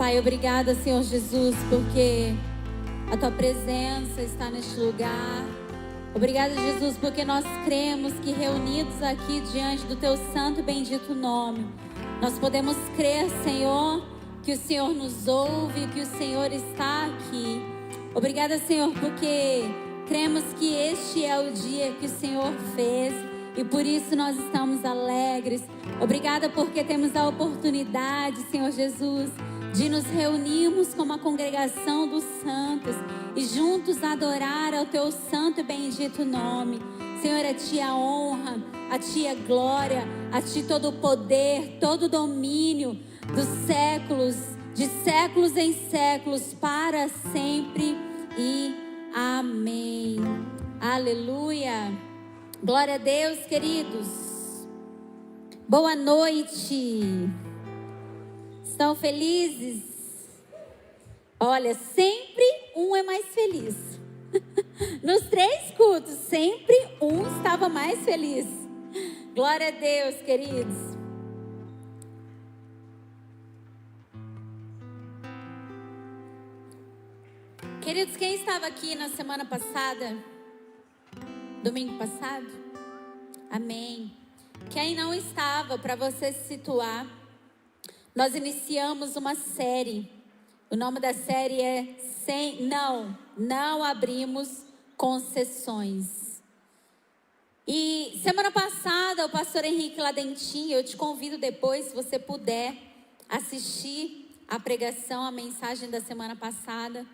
Pai, obrigada, Senhor Jesus, porque a Tua presença está neste lugar. Obrigada, Jesus, porque nós cremos que reunidos aqui diante do Teu santo e bendito nome, nós podemos crer, Senhor, que o Senhor nos ouve, que o Senhor está aqui. Obrigada, Senhor, porque cremos que este é o dia que o Senhor fez e por isso nós estamos alegres. Obrigada porque temos a oportunidade, Senhor Jesus, de nos reunirmos como a congregação dos santos e juntos adorar ao Teu santo e bendito nome. Senhor, a Ti a honra, a Ti a glória, a Ti todo o poder, todo o domínio dos séculos, de séculos em séculos, para sempre e amém. Aleluia. Glória a Deus, queridos. Boa noite. Estão felizes? Olha, sempre um é mais feliz. Nos 3 cultos, sempre um estava mais feliz. Glória a Deus, queridos. Queridos, quem estava aqui na semana passada? Domingo passado? Amém. Quem não estava, para você se situar, nós iniciamos uma série. O nome da série é Não abrimos concessões. E semana passada o pastor Henrique Ladentim, eu te convido depois, se você puder, assistir a pregação, a mensagem da semana passada.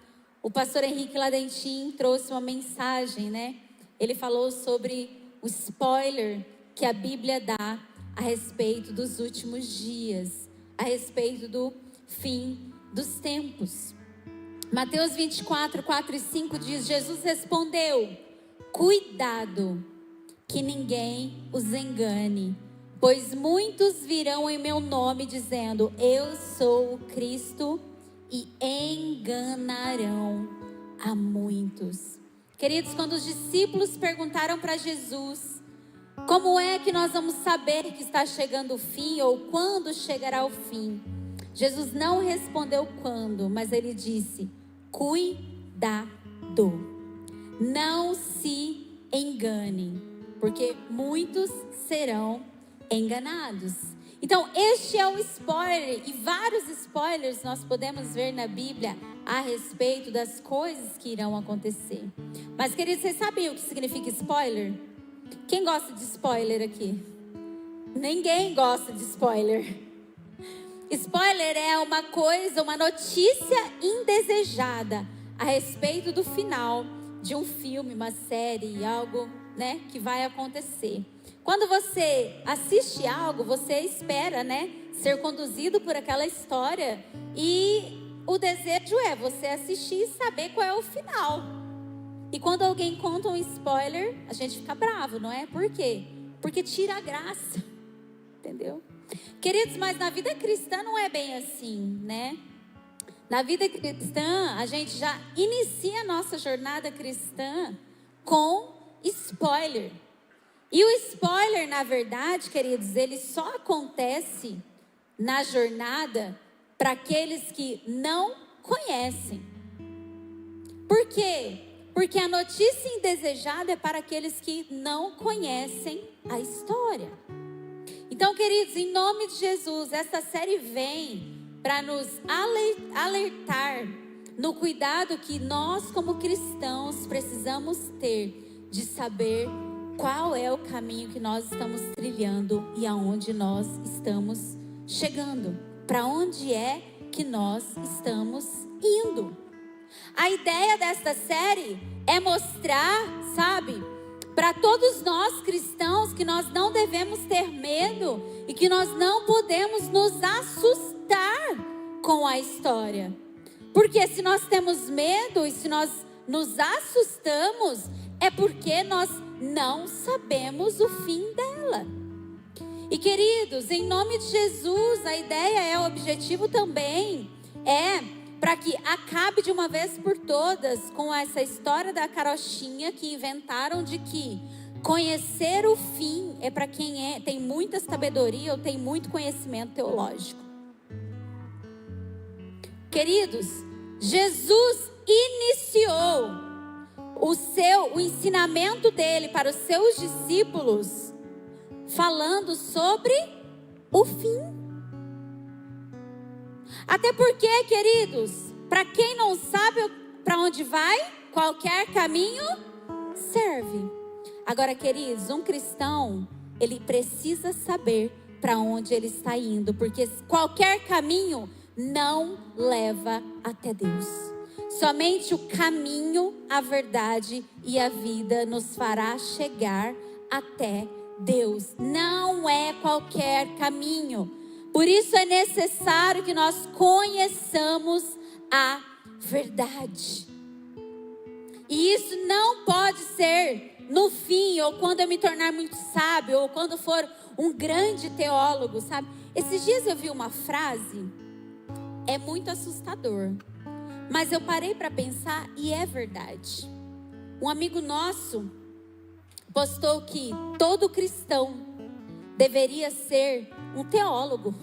O pastor Henrique Ladentim trouxe uma mensagem, né? Ele falou sobre o spoiler que a Bíblia dá a respeito dos últimos dias, a respeito do fim dos tempos. Mateus 24, 4 e 5 diz: Jesus respondeu: cuidado que ninguém os engane, pois muitos virão em meu nome dizendo: eu sou o Cristo, e enganarão a muitos. Queridos, quando os discípulos perguntaram para Jesus: como é que nós vamos saber que está chegando o fim, ou quando chegará o fim? Jesus não respondeu quando, mas ele disse: cuidado, não se enganem, porque muitos serão enganados. Então, este é o spoiler, e vários spoilers nós podemos ver na Bíblia a respeito das coisas que irão acontecer. Mas, queridos, vocês sabem o que significa spoiler? Quem gosta de spoiler aqui? Ninguém gosta de spoiler. Spoiler é uma coisa, uma notícia indesejada a respeito do final de um filme, uma série, algo, né, que vai acontecer. Quando você assiste algo, você espera, né, ser conduzido por aquela história, e o desejo é você assistir e saber qual é o final. E quando alguém conta um spoiler, a gente fica bravo, não é? Por quê? Porque tira a graça, entendeu? Queridos, mas na vida cristã não é bem assim, né? Na vida cristã, a gente já inicia a nossa jornada cristã com spoiler. E o spoiler, na verdade, queridos, ele só acontece na jornada para aqueles que não conhecem. Por quê? Porque a notícia indesejada é para aqueles que não conhecem a história. Então, queridos, em nome de Jesus, essa série vem para nos alertar no cuidado que nós, como cristãos, precisamos ter de saber qual é o caminho que nós estamos trilhando e aonde nós estamos chegando. Para onde é que nós estamos indo? A ideia desta série é mostrar, sabe, para todos nós cristãos, que nós não devemos ter medo e que nós não podemos nos assustar com a história. Porque se nós temos medo e se nós nos assustamos, é porque nós não sabemos o fim dela. E queridos, em nome de Jesus, a ideia o objetivo também é para que acabe de uma vez por todas com essa história da carochinha que inventaram de que conhecer o fim é para quem tem muita sabedoria ou tem muito conhecimento teológico. Queridos, Jesus iniciou o ensinamento dele para os seus discípulos falando sobre o fim. Até porque, queridos, para quem não sabe para onde vai, qualquer caminho serve. Agora, queridos, um cristão, ele precisa saber para onde ele está indo, porque qualquer caminho não leva até Deus. Somente o caminho, a verdade e a vida nos fará chegar até Deus. Não é qualquer caminho. Por isso é necessário que nós conheçamos a verdade. E isso não pode ser no fim, ou quando eu me tornar muito sábio, ou quando for um grande teólogo, sabe? Esses dias eu vi uma frase, é muito assustador, mas eu parei para pensar e é verdade. Um amigo nosso postou que todo cristão deveria ser um teólogo.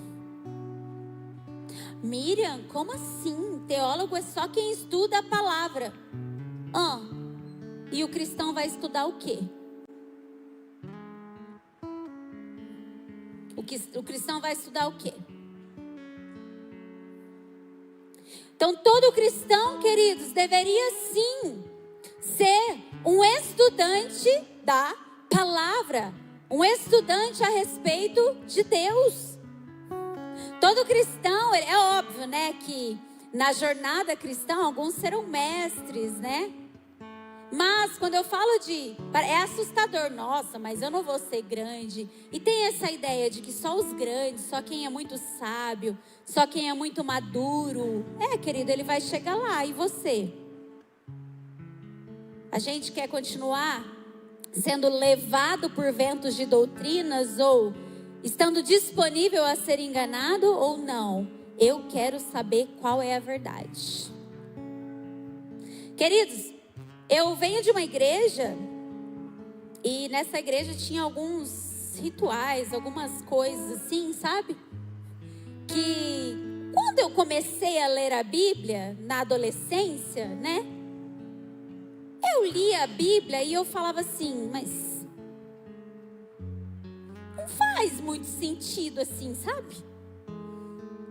Miriam, como assim? Teólogo é só quem estuda a palavra. E o cristão vai estudar o quê? O cristão vai estudar o quê? Então todo cristão, queridos, deveria sim ser um estudante da palavra, um estudante a respeito de Deus. Todo cristão, é óbvio, né, que na jornada cristã alguns serão mestres, né? Mas quando eu falo é assustador, nossa, mas eu não vou ser grande. E tem essa ideia de que só os grandes, só quem é muito sábio, só quem é muito maduro. Querido, ele vai chegar lá, e você? A gente quer continuar sendo levado por ventos de doutrinas ou estando disponível a ser enganado ou não? Eu quero saber qual é a verdade. Queridos, eu venho de uma igreja e nessa igreja tinha alguns rituais, algumas coisas assim, sabe? Que quando eu comecei a ler a Bíblia na adolescência, né? Eu lia a Bíblia e eu falava assim, mas não faz muito sentido assim, sabe?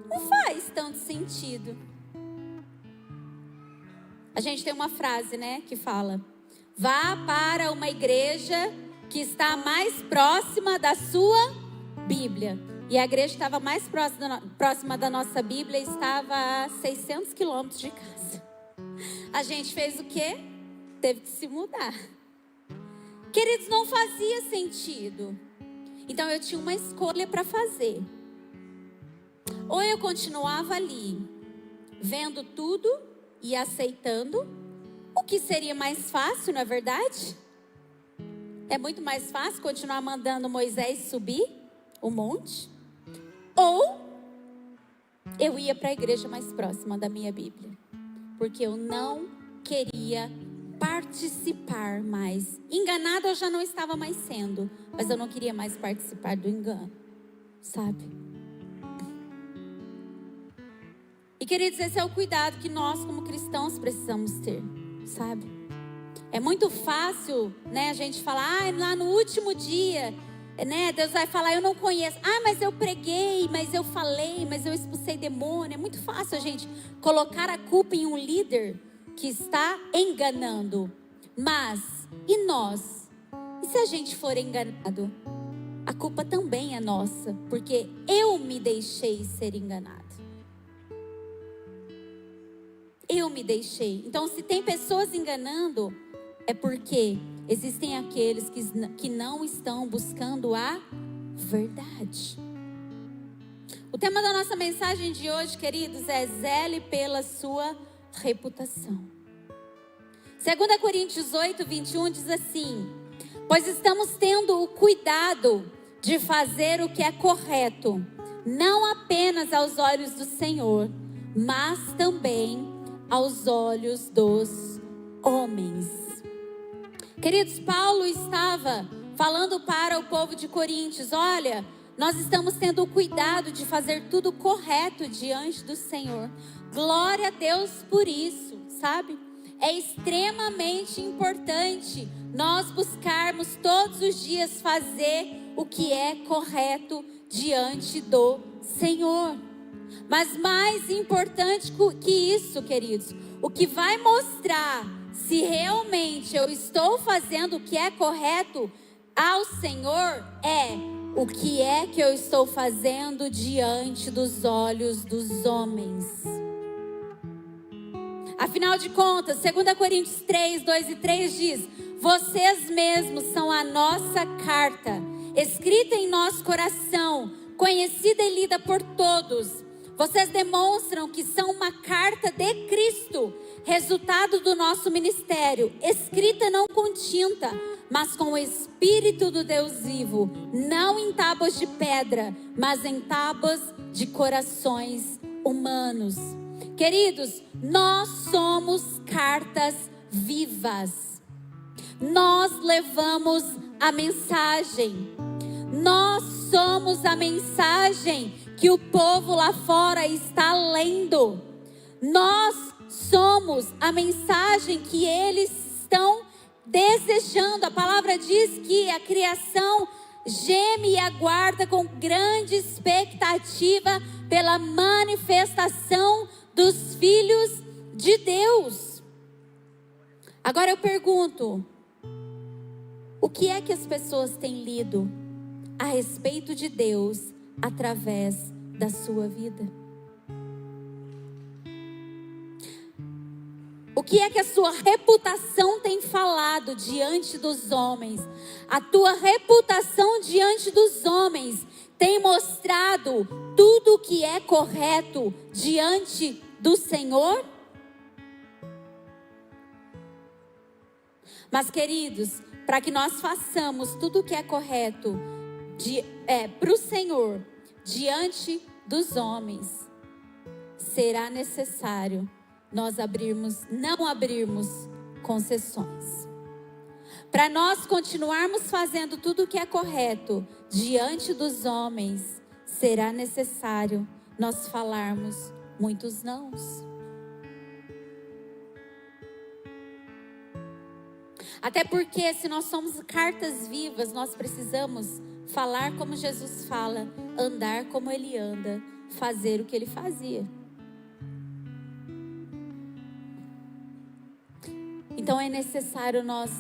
Não faz tanto sentido. A gente tem uma frase, né, que fala: vá para uma igreja que está mais próxima da sua Bíblia. E a igreja estava mais próxima da nossa Bíblia, estava a 600 quilômetros de casa. A gente fez o quê? Teve que se mudar. Queridos, não fazia sentido. Então eu tinha uma escolha para fazer. Ou eu continuava ali, vendo tudo e aceitando, o que seria mais fácil, não é verdade? É muito mais fácil continuar mandando Moisés subir o monte. Ou eu ia para a igreja mais próxima da minha Bíblia, porque eu não queria participar mais. Enganado eu já não estava mais sendo, mas eu não queria mais participar do engano, sabe? E queridos, esse é o cuidado que nós como cristãos precisamos ter, sabe? É muito fácil, né, a gente falar, lá no último dia, né, Deus vai falar, eu não conheço. Mas eu preguei, mas eu falei, mas eu expulsei demônio. É muito fácil a gente colocar a culpa em um líder que está enganando. Mas, e nós? E se a gente for enganado? A culpa também é nossa, porque eu me deixei ser enganado. Eu me deixei. Então, se tem pessoas enganando, é porque existem aqueles que não estão buscando a verdade. O tema da nossa mensagem de hoje, queridos, é zele pela sua reputação. 2 Coríntios 8, 21 diz assim: pois estamos tendo o cuidado de fazer o que é correto, não apenas aos olhos do Senhor, mas também aos olhos dos homens. Queridos, Paulo estava falando para o povo de Coríntios: olha, nós estamos tendo o cuidado de fazer tudo correto diante do Senhor. Glória a Deus por isso, sabe? É extremamente importante nós buscarmos todos os dias fazer o que é correto diante do Senhor. Mas mais importante que isso, queridos, o que vai mostrar se realmente eu estou fazendo o que é correto ao Senhor é o que é que eu estou fazendo diante dos olhos dos homens. Afinal de contas, 2 Coríntios 3, 2 e 3 diz: vocês mesmos são a nossa carta, escrita em nosso coração, conhecida e lida por todos. Vocês demonstram que são uma carta de Cristo, resultado do nosso ministério, escrita não com tinta, mas com o Espírito do Deus vivo, não em tábuas de pedra, mas em tábuas de corações humanos. Queridos, nós somos cartas vivas. Nós levamos a mensagem. Nós somos a mensagem que o povo lá fora está lendo. Nós somos a mensagem que eles estão desejando. A palavra diz que a criação geme e aguarda com grande expectativa pela manifestação dos filhos de Deus. Agora eu pergunto, o que é que as pessoas têm lido a respeito de Deus através da sua vida? O que é que a sua reputação tem falado diante dos homens? A tua reputação diante dos homens tem mostrado tudo o que é correto diante do Senhor? Mas, queridos, para que nós façamos tudo o que é correto para o Senhor diante dos homens, será necessário nós não abrirmos concessões. Para nós continuarmos fazendo tudo o que é correto diante dos homens, será necessário nós falarmos muitos nãos. Até porque se nós somos cartas vivas, nós precisamos falar como Jesus fala, andar como Ele anda, fazer o que Ele fazia. Então é necessário nós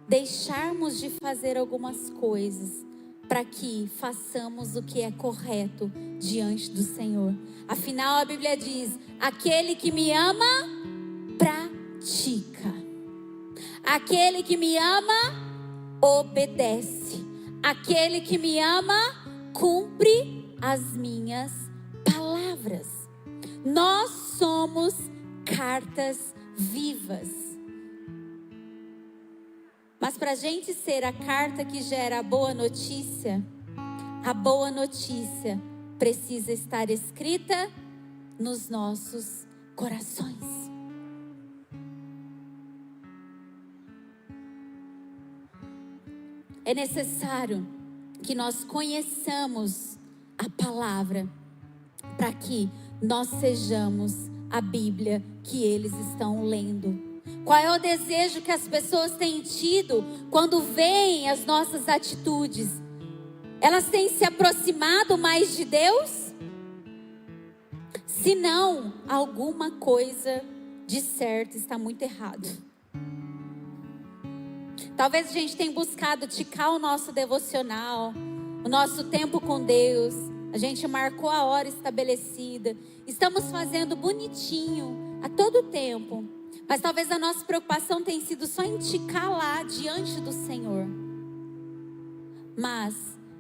deixarmos de fazer algumas coisas para que façamos o que é correto diante do Senhor. Afinal, a Bíblia diz: aquele que me ama, pratica. Aquele que me ama, obedece. Aquele que me ama, cumpre as minhas palavras. Nós somos cartas vivas. Mas para a gente ser a carta que gera a boa notícia precisa estar escrita nos nossos corações. É necessário que nós conheçamos a palavra para que nós sejamos a Bíblia que eles estão lendo. Qual é o desejo que as pessoas têm tido quando veem as nossas atitudes? Elas têm se aproximado mais de Deus? Se não, alguma coisa de certo está muito errado. Talvez a gente tenha buscado ticar o nosso devocional, o nosso tempo com Deus. A gente marcou a hora estabelecida. Estamos fazendo bonitinho a todo tempo. Mas talvez a nossa preocupação tenha sido só em ticar lá diante do Senhor. Mas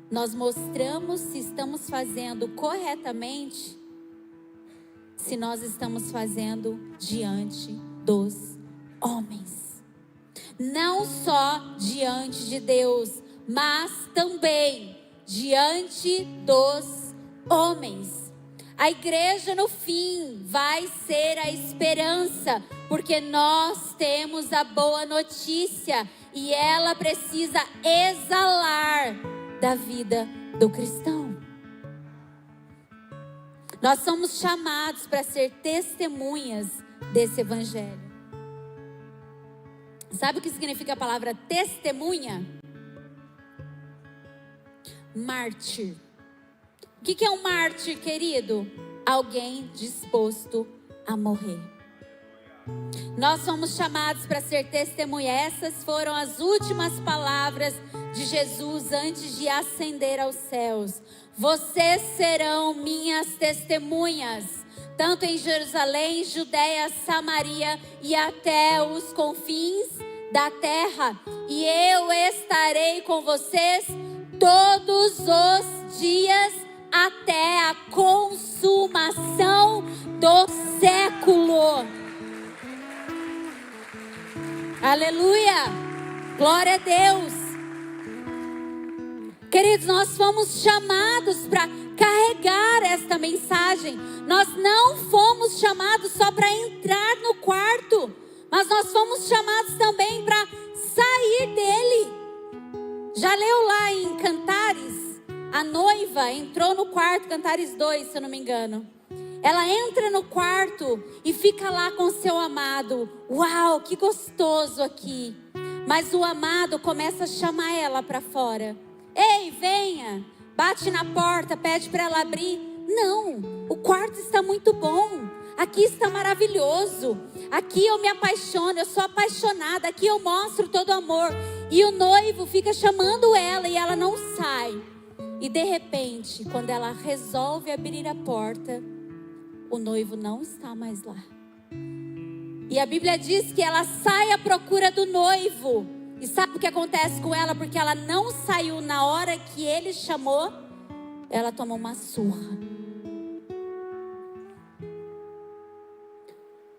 nós mostramos se estamos fazendo corretamente, se nós estamos fazendo diante dos homens. Não só diante de Deus, mas também diante dos homens. A igreja no fim vai ser a esperança, porque nós temos a boa notícia e ela precisa exalar da vida do cristão. Nós somos chamados para ser testemunhas desse evangelho. Sabe o que significa a palavra testemunha? Mártir. O que é um mártir, querido? Alguém disposto a morrer. Nós somos chamados para ser testemunha. Essas foram as últimas palavras de Jesus antes de ascender aos céus. Vocês serão minhas testemunhas, tanto em Jerusalém, Judeia, Samaria e até os confins da terra. E eu estarei com vocês todos os dias até a consumação do século. Aleluia! Glória a Deus! Queridos, nós fomos chamados para carregar esta mensagem. Nós não fomos chamados só para entrar no quarto, mas nós fomos chamados também para sair dele. Já leu lá em Cantares? A noiva entrou no quarto, Cantares 2, se eu não me engano. Ela entra no quarto e fica lá com seu amado. Uau, que gostoso aqui. Mas o amado começa a chamar ela para fora. Ei, venha. Bate na porta, pede para ela abrir. Não, o quarto está muito bom. Aqui está maravilhoso. Aqui eu me apaixono, eu sou apaixonada. Aqui eu mostro todo o amor. E o noivo fica chamando ela e ela não sai. E de repente, quando ela resolve abrir a porta, o noivo não está mais lá. E a Bíblia diz que ela sai à procura do noivo. E sabe o que acontece com ela? Porque ela não saiu na hora que ele chamou, ela tomou uma surra.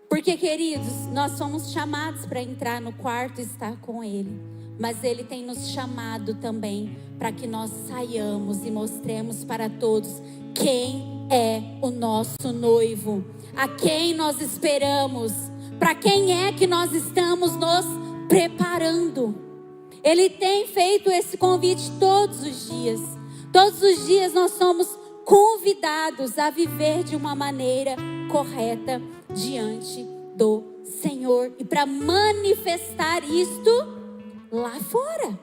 Porque, queridos, nós somos chamados para entrar no quarto e estar com ele. Mas ele tem nos chamado também para que nós saiamos e mostremos para todos quem é o nosso noivo, a quem nós esperamos, para quem é que nós estamos nos preparando. Ele tem feito esse convite todos os dias. Todos os dias nós somos convidados a viver de uma maneira correta diante do Senhor e para manifestar isto lá fora.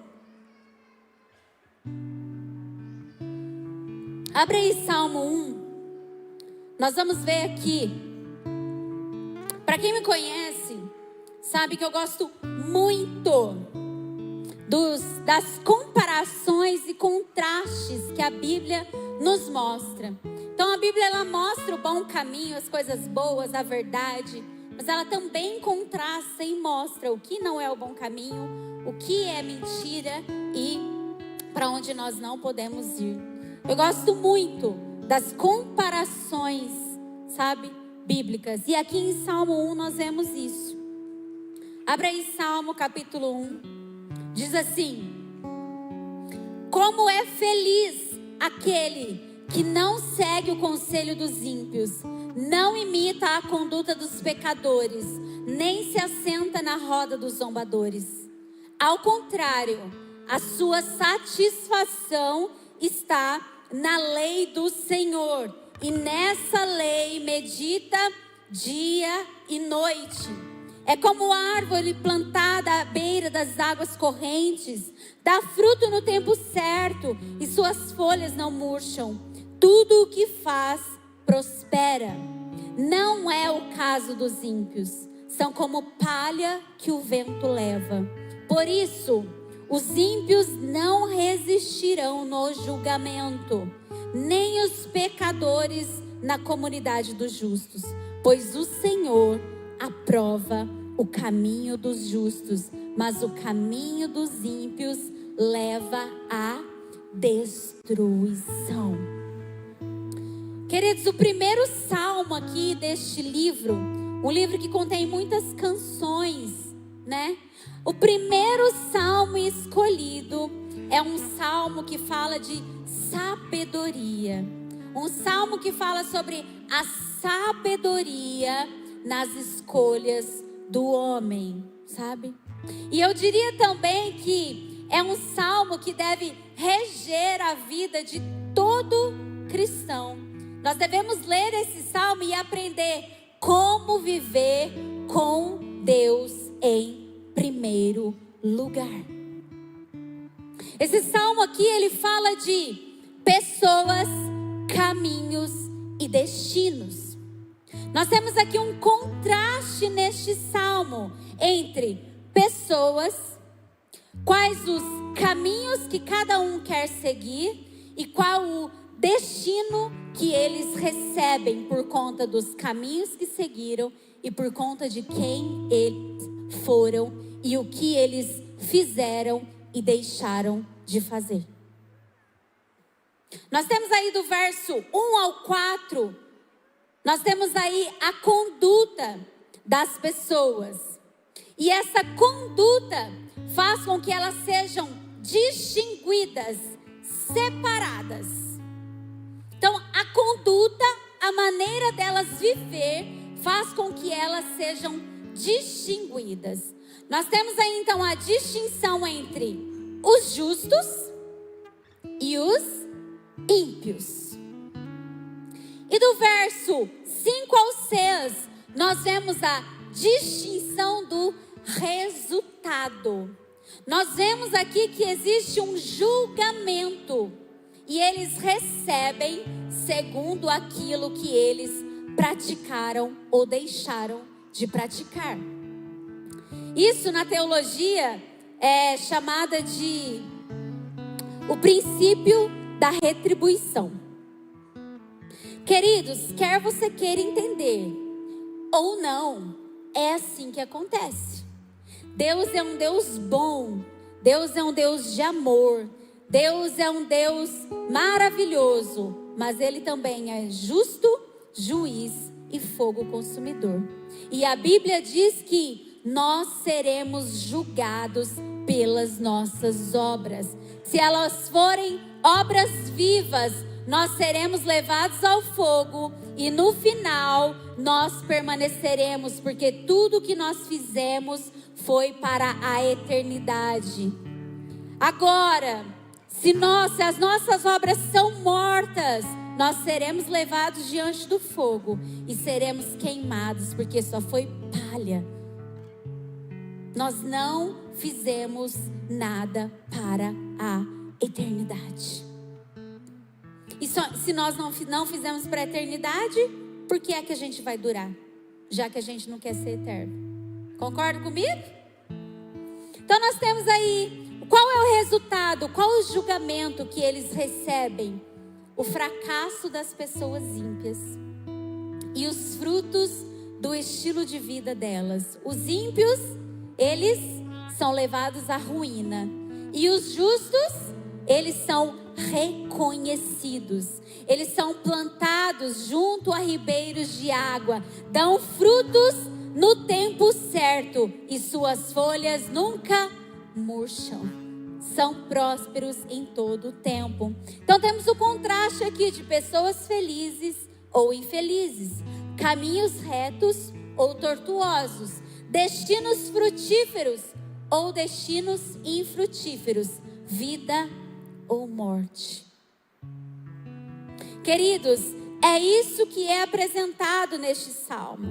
Abre aí Salmo 1. Nós vamos ver aqui. Para quem me conhece, sabe que eu gosto muito das comparações e contrastes que a Bíblia nos mostra. Então a Bíblia, ela mostra o bom caminho, as coisas boas, a verdade, mas ela também contrasta e mostra o que não é o bom caminho, o que é mentira e para onde nós não podemos ir. Eu gosto muito das comparações, sabe, bíblicas. E aqui em Salmo 1 nós vemos isso. Abra aí Salmo capítulo 1. Diz assim: como é feliz aquele que não segue o conselho dos ímpios, não imita a conduta dos pecadores, nem se assenta na roda dos zombadores. Ao contrário, a sua satisfação está na lei do Senhor, e nessa lei medita dia e noite. É como árvore plantada à beira das águas correntes, dá fruto no tempo certo e suas folhas não murcham. Tudo o que faz prospera. Não é o caso dos ímpios, são como palha que o vento leva. Por isso, os ímpios não resistirão no julgamento, nem os pecadores na comunidade dos justos, pois o Senhor aprova o caminho dos justos, mas o caminho dos ímpios leva à destruição. Queridos, o primeiro salmo aqui deste livro, um livro que contém muitas canções, né? O primeiro salmo escolhido é um salmo que fala de sabedoria. Um salmo que fala sobre a sabedoria nas escolhas do homem, sabe? E eu diria também que é um salmo que deve reger a vida de todo cristão. Nós devemos ler esse salmo e aprender como viver com Deus em primeiro lugar. Esse salmo aqui, ele fala de pessoas, caminhos e destinos. Nós temos aqui um contraste neste salmo entre pessoas, quais os caminhos que cada um quer seguir e qual o destino que eles recebem por conta dos caminhos que seguiram e por conta de quem eles foram e o que eles fizeram e deixaram de fazer. Nós temos aí do verso 1 ao 4, nós temos aí a conduta das pessoas. E essa conduta faz com que elas sejam distinguidas, separadas. Então, a conduta, a maneira delas viver, faz com que elas sejam distinguidas. Nós temos aí então a distinção entre os justos e os ímpios. E do verso 5 ao 6, nós vemos a distinção do resultado. Nós vemos aqui que existe um julgamento e eles recebem segundo aquilo que eles praticaram ou deixaram de praticar. Isso na teologia é chamada de o princípio da retribuição. Queridos, quer você queira entender ou não, é assim que acontece. Deus é um Deus bom, Deus é um Deus de amor, Deus é um Deus maravilhoso, mas Ele também é justo, juiz e fogo consumidor. E a Bíblia diz que nós seremos julgados pelas nossas obras. Se elas forem obras vivas, nós seremos levados ao fogo e no final nós permaneceremos, porque tudo que nós fizemos foi para a eternidade. Agora, se as nossas obras são mortas, nós seremos levados diante do fogo e seremos queimados, porque só foi palha. Nós não fizemos nada para a eternidade. E se nós não fizemos para a eternidade, por que é que a gente vai durar? Já que a gente não quer ser eterno. Concorda comigo? Então nós temos aí, qual é o resultado? Qual é o julgamento que eles recebem? O fracasso das pessoas ímpias e os frutos do estilo de vida delas. Os ímpios, eles são levados à ruína. E os justos, eles são reconhecidos. Eles são plantados junto a ribeiros de água, dão frutos no tempo certo e suas folhas nunca murcham. São prósperos em todo o tempo. Então temos o contraste aqui de pessoas felizes ou infelizes, caminhos retos ou tortuosos, destinos frutíferos ou destinos infrutíferos, vida ou morte. Queridos, é isso que é apresentado neste salmo.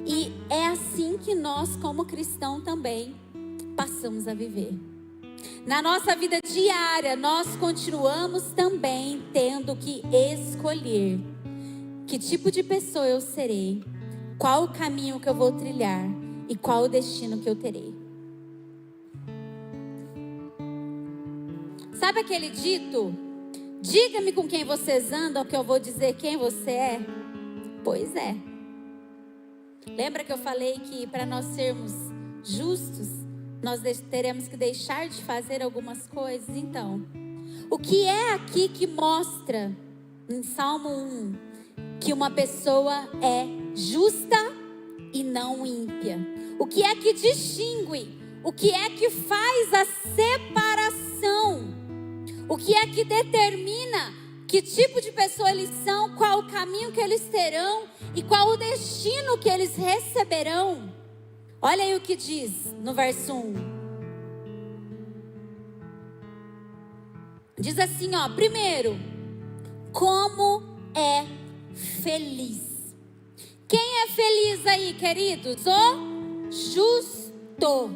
E é assim que nós, como cristãos, também passamos a viver. Na nossa vida diária, nós continuamos também tendo que escolher que tipo de pessoa eu serei, qual o caminho que eu vou trilhar e qual o destino que eu terei. Sabe aquele dito? Diga-me com quem vocês andam, que eu vou dizer quem você é. Pois é. Lembra que eu falei que para nós sermos justos, nós teremos que deixar de fazer algumas coisas? Então, o que é aqui que mostra, em Salmo 1, que uma pessoa é justa e não ímpia? O que é que distingue? O que é que faz a separação? O que é que determina que tipo de pessoa eles são, qual o caminho que eles terão e qual o destino que eles receberão? Olha aí o que diz no verso 1. Diz assim, ó: primeiro, como é feliz. Quem é feliz aí, queridos? O justo.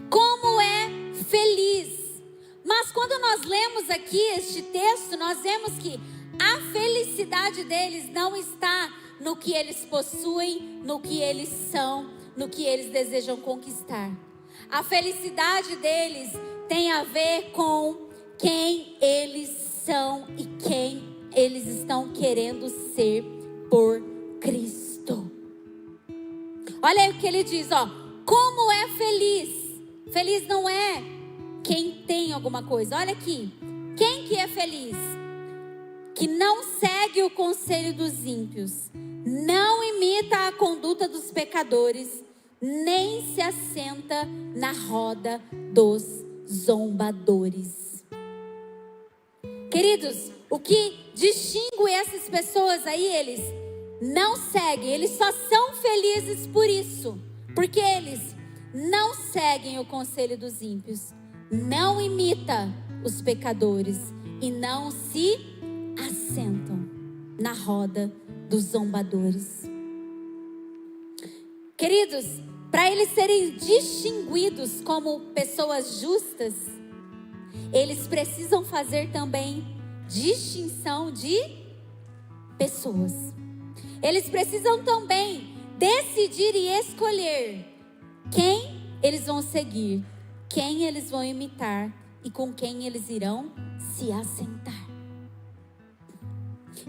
Como é feliz. Mas quando nós lemos aqui este texto, nós vemos que a felicidade deles não está no que eles possuem, no que eles são, no que eles desejam conquistar. A felicidade deles tem a ver com quem eles são e quem eles estão querendo ser por Cristo. Olha aí o que ele diz, ó. Como é feliz? Feliz não é quem tem alguma coisa. Olha aqui. Quem que é feliz? Que não segue o conselho dos ímpios, não imita a conduta dos pecadores, nem se assenta na roda dos zombadores. Queridos, o que distingue essas pessoas aí, eles não seguem, eles só são felizes por isso, porque eles não seguem o conselho dos ímpios, não imita os pecadores e não se assentam na roda dos zombadores. Queridos, para eles serem distinguidos como pessoas justas, eles precisam fazer também distinção de pessoas. Eles precisam também decidir e escolher quem eles vão seguir, quem eles vão imitar e com quem eles irão se assentar.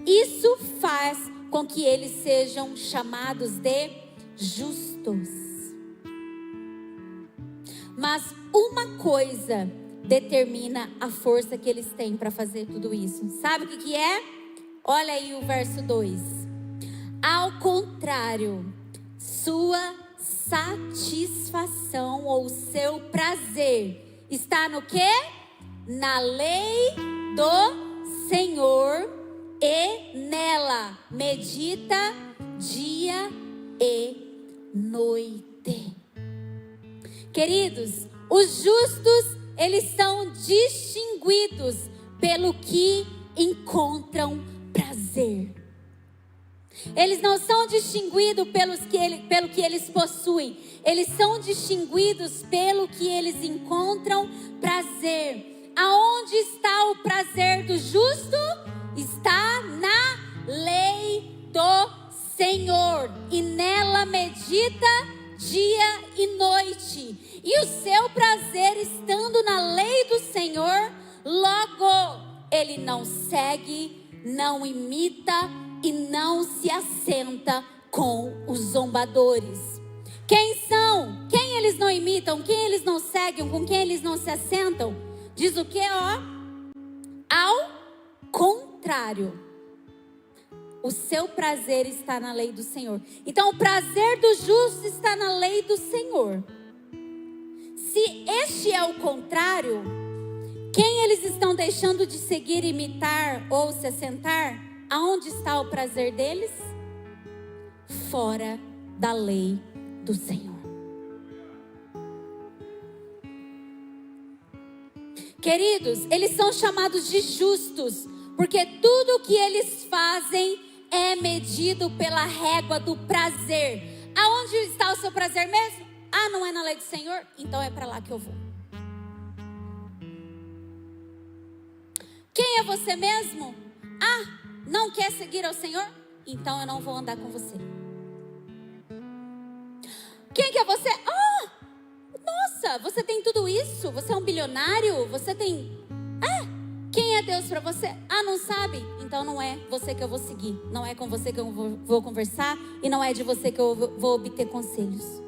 Isso faz com que eles sejam chamados de justos. Mas uma coisa determina a força que eles têm para fazer tudo isso. Sabe o que é? Olha aí o verso 2. Ao contrário, sua satisfação ou seu prazer está no quê? Na lei do Senhor, e nela medita dia e noite. Queridos, os justos, eles são distinguidos pelo que encontram prazer. Eles não são distinguidos pelo que eles possuem. Eles são distinguidos pelo que eles encontram prazer. Aonde está o prazer do justo? Está na lei do Senhor, e nela medita dia e noite. E o seu prazer estando na lei do Senhor, logo ele não segue, não imita e não se assenta com os zombadores. Quem são? Quem eles não imitam? Quem eles não seguem? Com quem eles não se assentam? Diz o que, ó? Ao contrário, o seu prazer está na lei do Senhor. Então o prazer do justo está na lei do Senhor. Se este é o contrário, quem eles estão deixando de seguir, imitar ou se assentar? Aonde está o prazer deles? Fora da lei do Senhor. Queridos, eles são chamados de justos, porque tudo o que eles fazem é medido pela régua do prazer. Aonde está o seu prazer mesmo? Ah, não é na lei do Senhor? Então é para lá que eu vou. Quem é você mesmo? Ah, não quer seguir ao Senhor? Então eu não vou andar com você. Quem que é você? Ah, nossa, você tem tudo isso? Você é um bilionário? Você tem... Quem é Deus para você? Ah, não sabe? Então não é você que eu vou seguir. Não é com você que eu vou conversar. E não é de você que eu vou obter conselhos.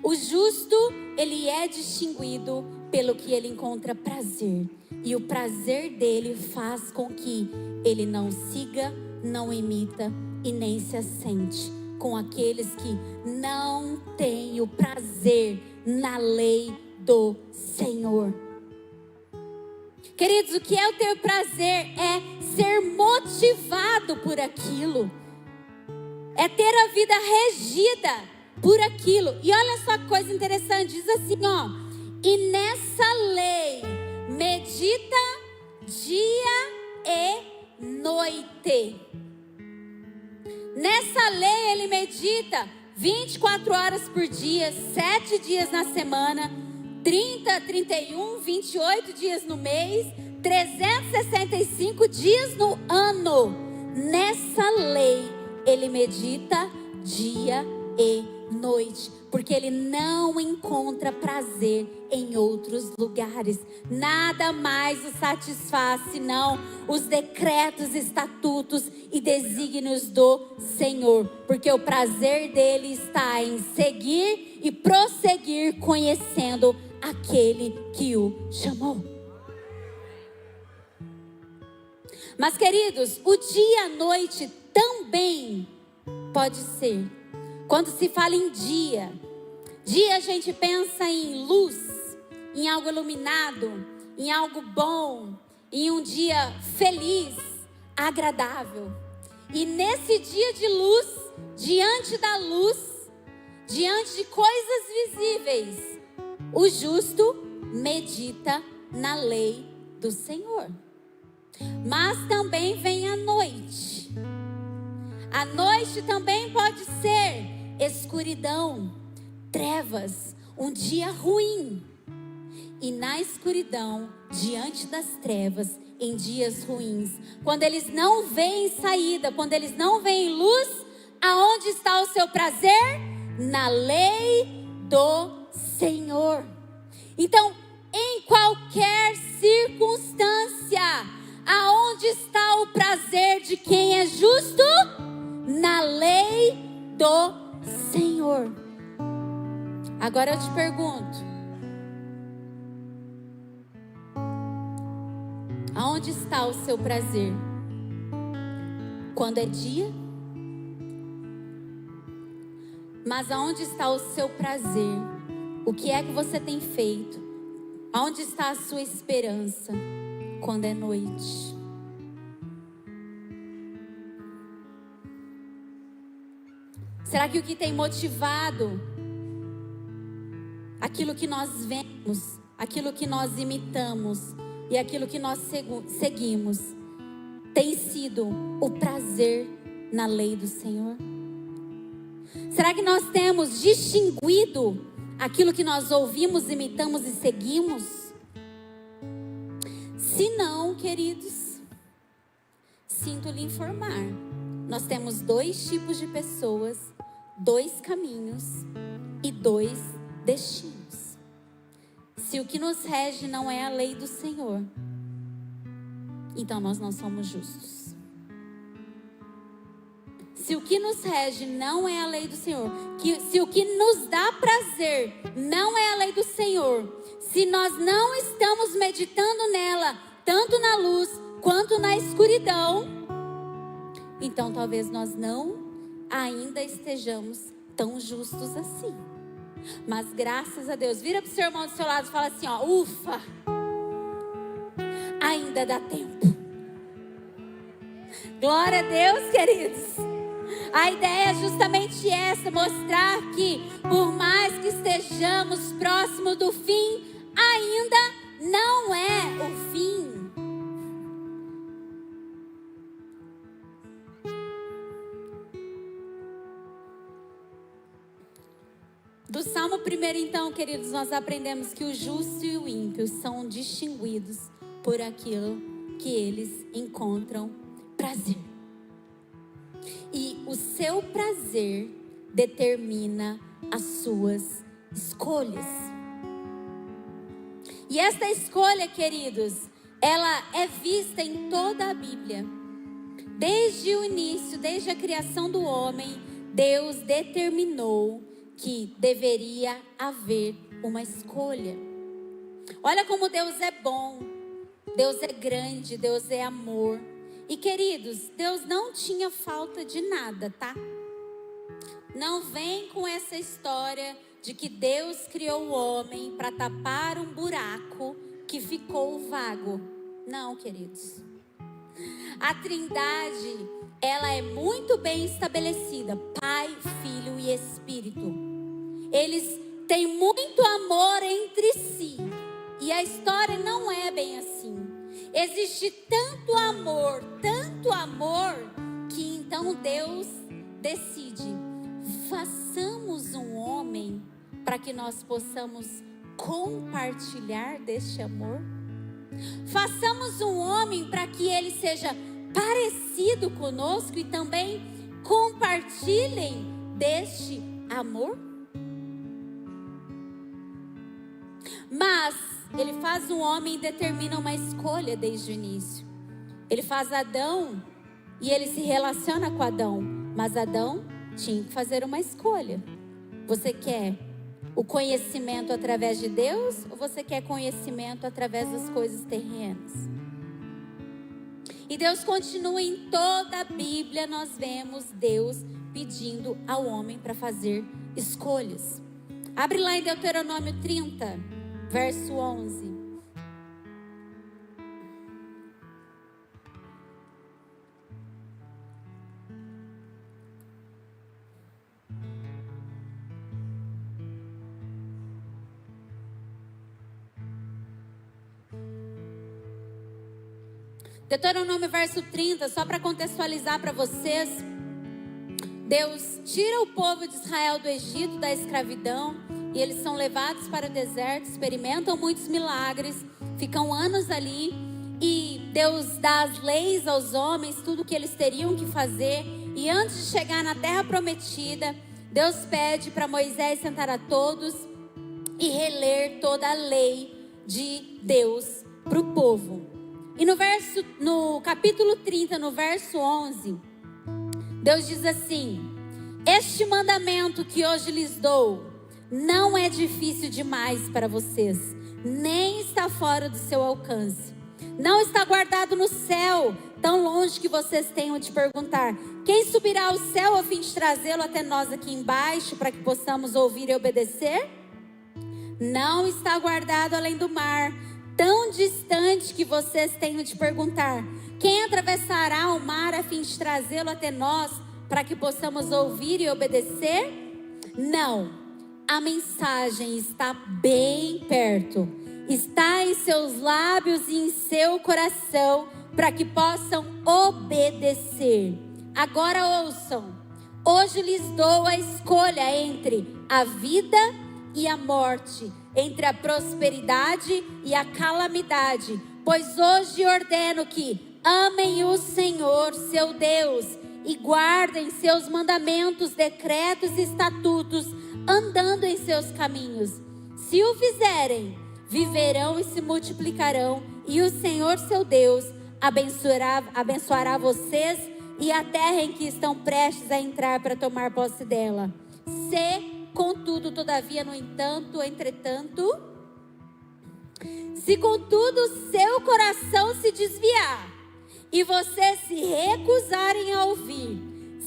O justo, ele é distinguido pelo que ele encontra prazer. E o prazer dele faz com que ele não siga, não imita e nem se assente com aqueles que não têm o prazer na lei do Senhor. Queridos, o que é o ter prazer? É ser motivado por aquilo. É ter a vida regida por aquilo. E olha só que coisa interessante. Diz assim, ó. E nessa lei medita dia e noite. Nessa lei ele medita 24 horas por dia, 7 dias na semana, 30, 31, 28 dias no mês, 365 dias no ano. Nessa lei ele medita dia e noite, porque ele não encontra prazer em outros lugares. Nada mais o satisfaz senão os decretos, estatutos e desígnios do Senhor, porque o prazer dele está em seguir e prosseguir conhecendo aquele que o chamou. Mas, queridos, o dia e a noite também pode ser. Quando se fala em dia a gente pensa em luz, em algo iluminado, em algo bom, em um dia feliz, agradável. E nesse dia de luz, diante da luz, diante de coisas visíveis, o justo medita na lei do Senhor. Mas também vem a noite. A noite também pode ser escuridão, trevas, um dia ruim. E na escuridão, diante das trevas, em dias ruins, quando eles não veem saída, quando eles não veem luz, aonde está o seu prazer? Na lei do Senhor. Então, em qualquer circunstância, aonde está o prazer de quem é justo? Na lei do Senhor. Agora eu te pergunto: aonde está o seu prazer? Quando é dia? Mas aonde está o seu prazer? O que é que você tem feito? Aonde está a sua esperança? Quando é noite? Será que o que tem motivado aquilo que nós vemos, aquilo que nós imitamos e aquilo que nós seguimos tem sido o prazer na lei do Senhor? Será que nós temos distinguido aquilo que nós ouvimos, imitamos e seguimos? Se não, queridos, sinto lhe informar, nós temos 2 tipos de pessoas, 2 caminhos e 2 destinos. Se o que nos rege não é a lei do Senhor, então nós não somos justos. Se o que nos rege não é a lei do Senhor, se o que nos dá prazer não é a lei do Senhor, se nós não estamos meditando nela, tanto na luz quanto na escuridão, então talvez nós não ainda estejamos tão justos assim. Mas graças a Deus, vira para o seu irmão do seu lado e fala assim, ó, ufa, ainda dá tempo. Glória a Deus, queridos. A ideia é justamente essa, mostrar que por mais que estejamos próximo do fim, ainda não é o fim. Do Salmo 1, então, queridos, nós aprendemos que o justo e o ímpio são distinguidos por aquilo que eles encontram prazer. E o seu prazer determina as suas escolhas. E esta escolha, queridos, ela é vista em toda a Bíblia. Desde o início, desde a criação do homem, Deus determinou que deveria haver uma escolha. Olha como Deus é bom, Deus é grande, Deus é amor. E queridos, Deus não tinha falta de nada, tá? Não vem com essa história de que Deus criou o homem para tapar um buraco que ficou vago. Não, queridos. A Trindade, ela é muito bem estabelecida, Pai, Filho e Espírito. Eles têm muito amor entre si. E a história não é bem assim. Existe tanto amor, que então Deus decide: façamos um homem para que nós possamos compartilhar deste amor. Façamos um homem para que ele seja parecido conosco e também compartilhem deste amor. Mas ele faz um homem e determina uma escolha desde o início. Ele faz Adão e ele se relaciona com Adão. Mas Adão tinha que fazer uma escolha. Você quer o conhecimento através de Deus ou você quer conhecimento através das coisas terrenas? E Deus continua em toda a Bíblia, nós vemos Deus pedindo ao homem para fazer escolhas. Abre lá em Deuteronômio 30, verso 11. Deuteronômio verso 30, só para contextualizar para vocês. Deus tira o povo de Israel do Egito, da escravidão, e eles são levados para o deserto, experimentam muitos milagres, ficam anos ali, e Deus dá as leis aos homens, tudo o que eles teriam que fazer, e antes de chegar na terra prometida, Deus pede para Moisés sentar a todos e reler toda a lei de Deus para o povo. E no capítulo 30, no verso 11, Deus diz assim: este mandamento que hoje lhes dou não é difícil demais para vocês, nem está fora do seu alcance. Não está guardado no céu, tão longe que vocês tenham de perguntar: quem subirá ao céu a fim de trazê-lo até nós aqui embaixo, para que possamos ouvir e obedecer? Não está guardado além do mar, tão distante que vocês tenham de perguntar: quem atravessará o mar a fim de trazê-lo até nós, para que possamos ouvir e obedecer? Não, a mensagem está bem perto, está em seus lábios e em seu coração, para que possam obedecer. Agora ouçam, hoje lhes dou a escolha entre a vida e a morte, entre a prosperidade e a calamidade. Pois hoje ordeno que amem o Senhor, seu Deus, e guardem seus mandamentos, decretos e estatutos, andando em seus caminhos. Se o fizerem, viverão e se multiplicarão, e o Senhor, seu Deus, abençoará vocês e a terra em que estão prestes a entrar para tomar posse dela. Contudo, todavia, no entanto, entretanto, se contudo seu coração se desviar e vocês se recusarem a ouvir,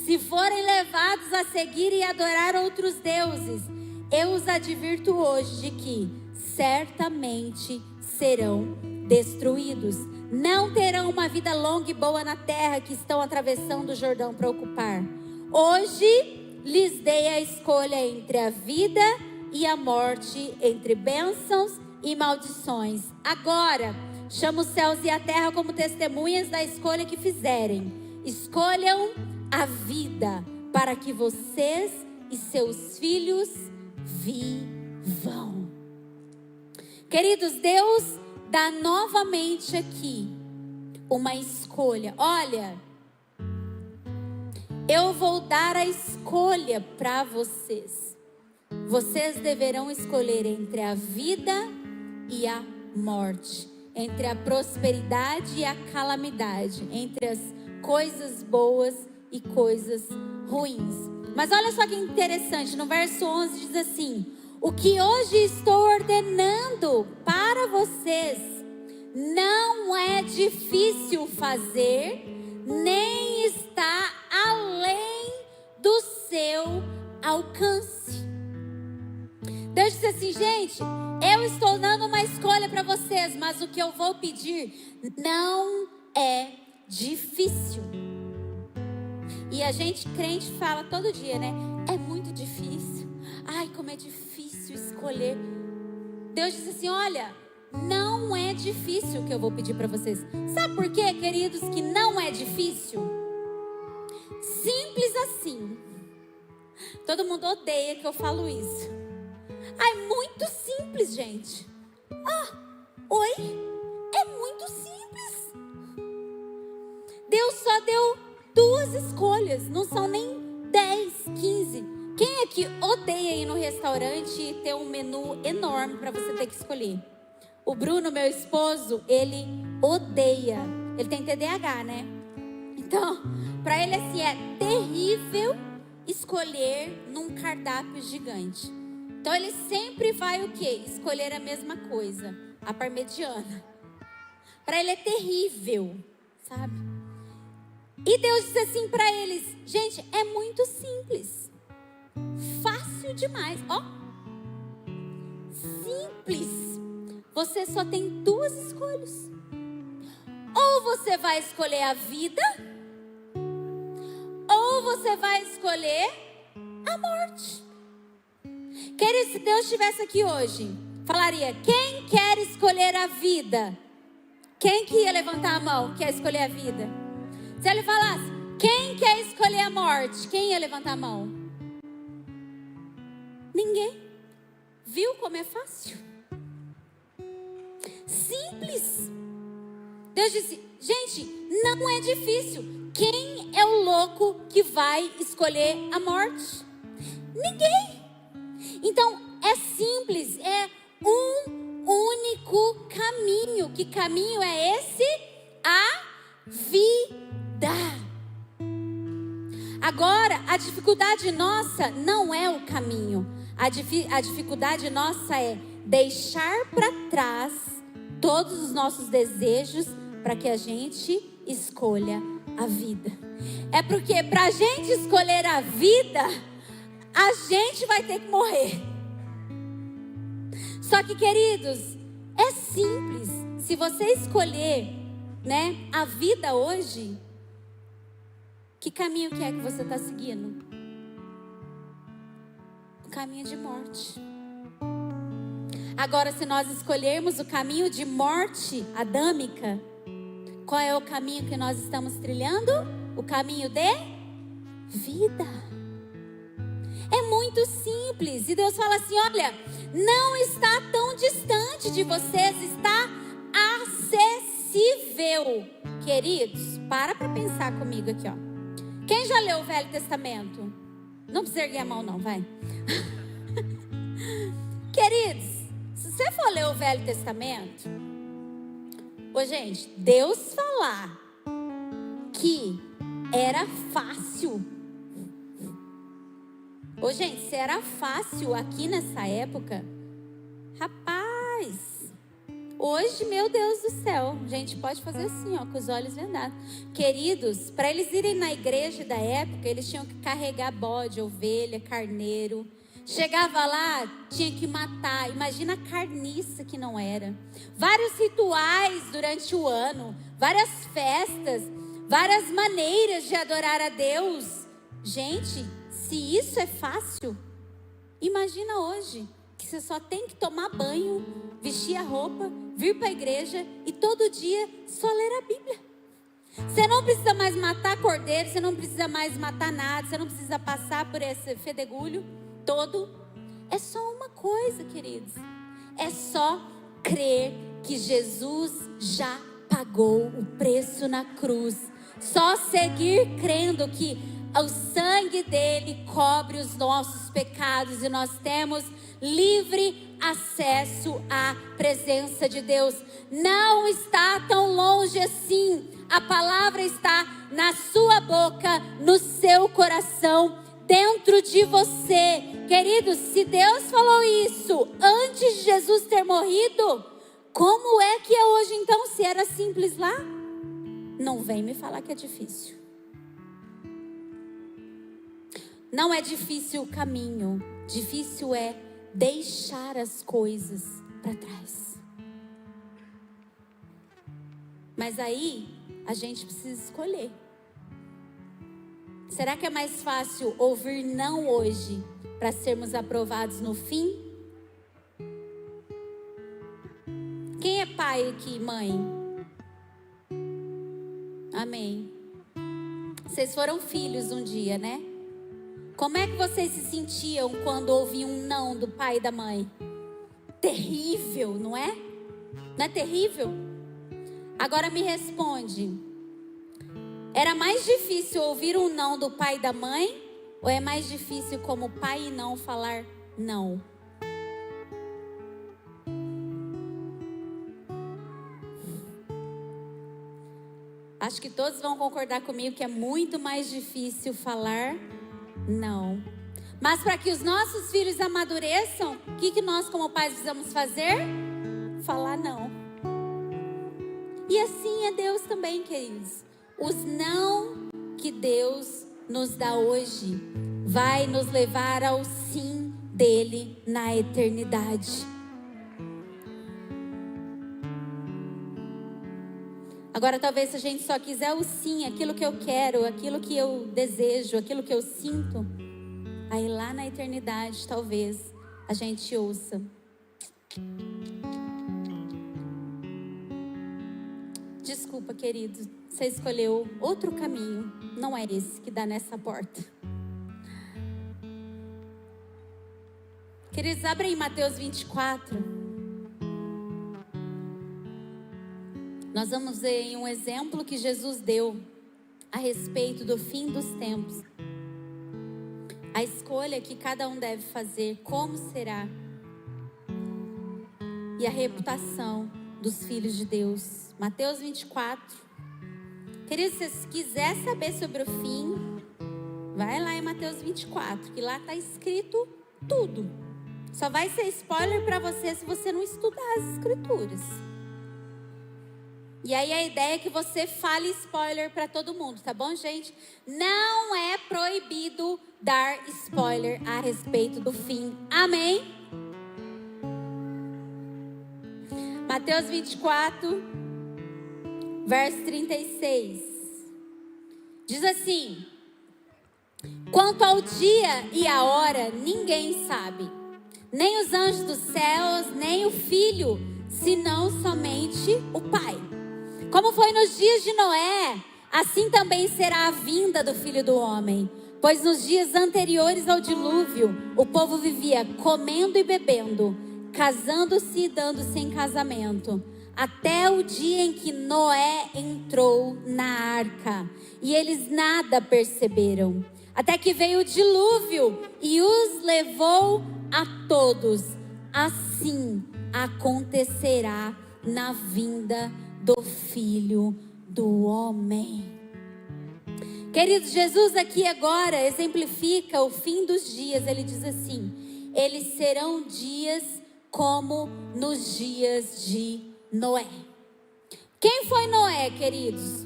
se forem levados a seguir e adorar outros deuses, eu os advirto hoje de que certamente serão destruídos. Não terão uma vida longa e boa na terra que estão atravessando o Jordão para ocupar. Hoje lhes dei a escolha entre a vida e a morte, entre bênçãos e maldições. Agora, chamo os céus e a terra como testemunhas da escolha que fizerem. Escolham a vida, para que vocês e seus filhos vivam. Queridos, Deus dá novamente aqui uma escolha. Olha, eu vou dar a escolha para vocês. Vocês deverão escolher entre a vida e a morte, entre a prosperidade e a calamidade, entre as coisas boas e coisas ruins. Mas olha só que interessante, no verso 11 diz assim: o que hoje estou ordenando para vocês não é difícil fazer, nem está além do seu alcance. Deus disse assim: gente, eu estou dando uma escolha para vocês, mas o que eu vou pedir não é difícil. E a gente crente fala todo dia, né? É muito difícil. Ai, como é difícil escolher. Deus disse assim: olha, não é difícil o que eu vou pedir para vocês. Sabe por quê, queridos, que não é difícil? Simples assim. Todo mundo odeia que eu falo isso. É muito simples, gente. Oi? É muito simples. Deus só deu 2 escolhas. Não são nem 10, 15. Quem é que odeia ir no restaurante e ter um menu enorme para você ter que escolher? O Bruno, meu esposo, ele odeia. Ele tem TDAH, né? Então, para ele assim, é terrível escolher num cardápio gigante. Então ele sempre vai o quê? Escolher a mesma coisa, a parmegiana. Para ele é terrível, sabe? E Deus disse assim para eles: gente, é muito simples, fácil demais, simples. Você só tem 2 escolhas. Ou você vai escolher a vida, ou você vai escolher a morte. Querido, se Deus estivesse aqui hoje, falaria: quem quer escolher a vida? Quem que ia levantar a mão? Quer escolher a vida? Se ele falasse: quem quer escolher a morte? Quem ia levantar a mão? Ninguém. Viu como é fácil? Simples. Deus disse: gente, não é difícil. Quem é o louco que vai escolher a morte? Ninguém. Então, é simples, é um único caminho. Que caminho é esse? A vida. Agora, a dificuldade nossa não é o caminho. A dificuldade nossa é deixar para trás todos os nossos desejos para que a gente escolha a vida. É porque para a gente escolher a vida, a gente vai ter que morrer. Só que, queridos, é simples. Se você escolher, a vida hoje, que caminho que é que você está seguindo? O caminho de morte. Agora, se nós escolhermos o caminho de morte adâmica, qual é o caminho que nós estamos trilhando? O caminho de vida. É muito simples. E Deus fala assim: olha, não está tão distante de vocês, está acessível. Queridos, para pensar comigo aqui, Quem já leu o Velho Testamento? Não precisa erguer a mão não, vai. Queridos, se você for ler o Velho Testamento, gente, Deus falar que era fácil. Gente, se era fácil aqui nessa época, rapaz, hoje, meu Deus do céu, gente, pode fazer assim, com os olhos vendados. Queridos, para eles irem na igreja da época, eles tinham que carregar bode, ovelha, carneiro. Chegava lá, tinha que matar. Imagina a carniça que não era. Vários rituais durante o ano, várias festas, várias maneiras de adorar a Deus. Gente, se isso é fácil, imagina hoje, que você só tem que tomar banho, vestir a roupa, vir para a igreja e todo dia só ler a Bíblia. Você não precisa mais matar cordeiro, você não precisa mais matar nada, você não precisa passar por esse fedegulho todo. É só uma coisa, queridos. É só crer que Jesus já pagou o preço na cruz. Só seguir crendo que o sangue dele cobre os nossos pecados e nós temos livre acesso à presença de Deus. Não está tão longe assim. A palavra está na sua boca, no seu coração, dentro de você. Queridos, se Deus falou isso antes de Jesus ter morrido, como é que é hoje então, se era simples lá? Não vem me falar que é difícil. Não é difícil o caminho, difícil é deixar as coisas para trás. Mas aí a gente precisa escolher. Será que é mais fácil ouvir não hoje para sermos aprovados no fim? Quem pai aqui, mãe? Amém. Vocês foram filhos um dia, né? Como é que vocês se sentiam quando ouviam um não do pai e da mãe? Terrível, não é? Não é terrível? Agora me responde. Era mais difícil ouvir um não do pai e da mãe? Ou é mais difícil como pai e não falar não? Acho que todos vão concordar comigo que é muito mais difícil falar não. Mas para que os nossos filhos amadureçam, o que nós como pais precisamos fazer? Falar não. E assim é Deus também, queridos. Os não que Deus nos dá hoje vai nos levar ao sim dele na eternidade. Agora, talvez se a gente só quiser o sim, aquilo que eu quero, aquilo que eu desejo, aquilo que eu sinto, aí lá na eternidade, talvez, a gente ouça: desculpa, querido, você escolheu outro caminho, não é esse que dá nessa porta. Queridos, abrem em Mateus 24. Nós vamos ver em um exemplo que Jesus deu a respeito do fim dos tempos. A escolha que cada um deve fazer, como será, e a reputação dos filhos de Deus. Mateus 24. Queridos, se você quiser saber sobre o fim, vai lá em Mateus 24, que lá está escrito tudo. Só vai ser spoiler para você se você não estudar as escrituras. E aí a ideia é que você fale spoiler para todo mundo, tá bom, gente? Não é proibido dar spoiler a respeito do fim. Amém? Mateus 24, verso 36. Diz assim: quanto ao dia e a hora, ninguém sabe, nem os anjos dos céus, nem o Filho, senão somente o Pai. Como foi nos dias de Noé, assim também será a vinda do Filho do Homem. Pois nos dias anteriores ao dilúvio, o povo vivia comendo e bebendo, casando-se e dando-se em casamento, até o dia em que Noé entrou na arca, e eles nada perceberam, até que veio o dilúvio e os levou a todos. Assim acontecerá na vinda do Filho do Homem. Queridos, Jesus aqui agora exemplifica o fim dos dias. Ele diz assim: eles serão dias como nos dias de Noé. Quem foi Noé, queridos?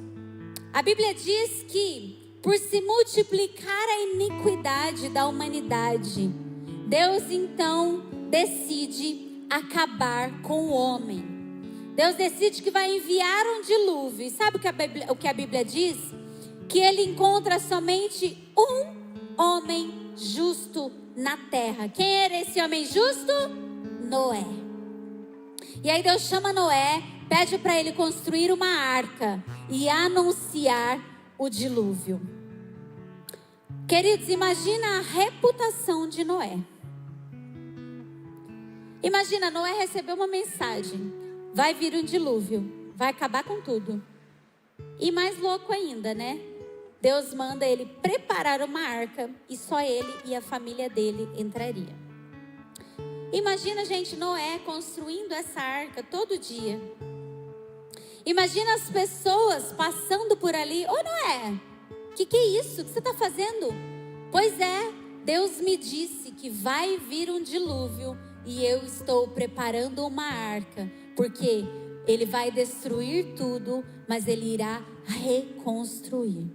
A Bíblia diz que por se multiplicar a iniquidade da humanidade, Deus então decide acabar com o homem. Deus decide que vai enviar um dilúvio. E sabe o que a Bíblia diz? Que ele encontra somente um homem justo na terra. Quem era esse homem justo? Noé. E aí Deus chama Noé, pede para ele construir uma arca e anunciar o dilúvio. Queridos, imagina a reputação de Noé. Imagina, Noé recebeu uma mensagem: vai vir um dilúvio, vai acabar com tudo. E mais louco ainda, né? Deus manda ele preparar uma arca e só ele e a família dele entraria. Imagina, gente, Noé construindo essa arca todo dia. Imagina as pessoas passando por ali: ô Noé, que é isso? O que você está fazendo? Pois é, Deus me disse que vai vir um dilúvio e eu estou preparando uma arca, porque ele vai destruir tudo, mas ele irá reconstruir.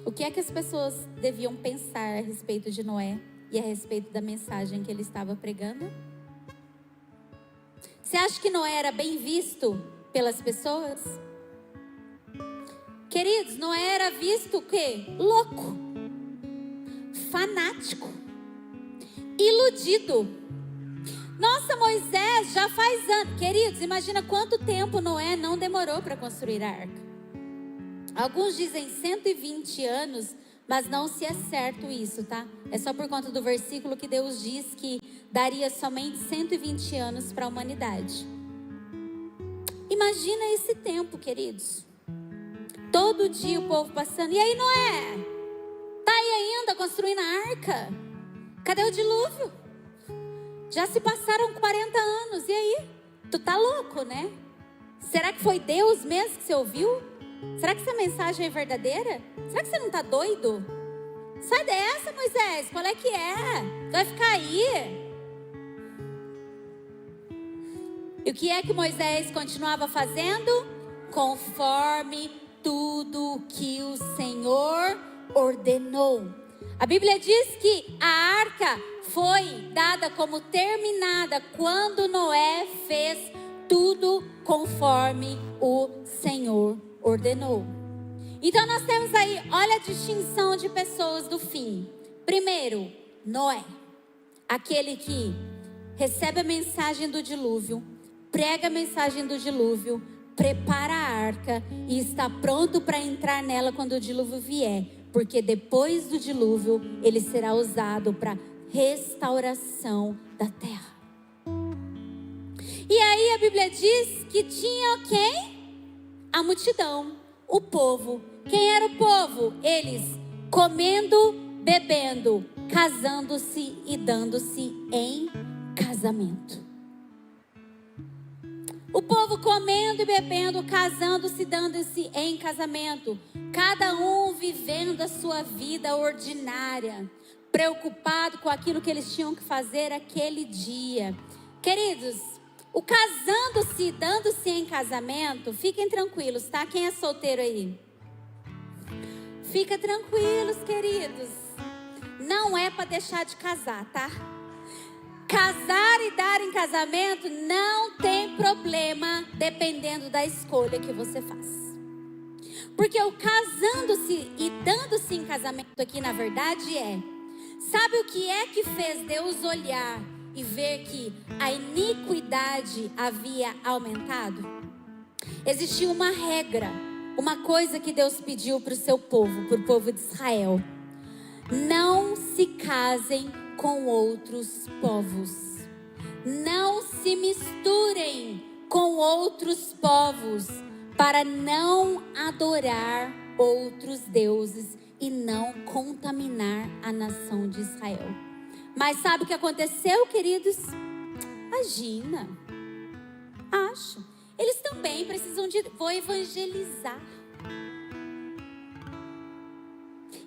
O que é que as pessoas deviam pensar a respeito de Noé e a respeito da mensagem que ele estava pregando? Você acha que Noé era bem visto pelas pessoas? Queridos, Noé era visto o quê? Louco, fanático, iludido. Nossa, Moisés, já faz anos. Queridos, imagina quanto tempo Noé não demorou para construir a arca. Alguns dizem 120 anos, mas não se é certo isso, tá? É só por conta do versículo que Deus diz que daria somente 120 anos para a humanidade. Imagina esse tempo, queridos. Todo dia o povo passando. E aí, Noé? Tá aí ainda construindo a arca? Cadê o dilúvio? Já se passaram 40 anos. E aí? Tu tá louco, né? Será que foi Deus mesmo que você ouviu? Será que essa mensagem é verdadeira? Será que você não tá doido? Sai dessa, Moisés. Qual é que é? Tu vai ficar aí? E o que é que Moisés continuava fazendo? Conforme tudo que o Senhor ordenou. A Bíblia diz que a arca foi dada como terminada quando Noé fez tudo conforme o Senhor ordenou. Então nós temos aí, olha a distinção de pessoas do fim. Primeiro, Noé, aquele que recebe a mensagem do dilúvio, prega a mensagem do dilúvio, prepara a arca e está pronto para entrar nela quando o dilúvio vier, porque depois do dilúvio ele será usado para restauração da terra. E aí a Bíblia diz que tinha quem? A multidão, o povo. Quem era o povo? Eles comendo, bebendo, casando-se e dando-se em casamento. O povo comendo e bebendo, casando-se, dando-se em casamento. Cada um vivendo a sua vida ordinária, preocupado com aquilo que eles tinham que fazer aquele dia. Queridos, o casando-se, dando-se em casamento, fiquem tranquilos, tá? Quem é solteiro aí? Fica tranquilos, queridos. Não é para deixar de casar, tá? Casar e dar em casamento não tem problema, dependendo da escolha que você faz. Porque o casando-se e dando-se em casamento aqui, na verdade, sabe o que é que fez Deus olhar e ver que a iniquidade havia aumentado? Existia uma regra, uma coisa que Deus pediu para o seu povo, para o povo de Israel: não se casem com outros povos, não se misturem com outros povos, para não adorar outros deuses e não contaminar a nação de Israel. Mas sabe o que aconteceu, queridos? Imagina, acho, eles também precisam vou evangelizar.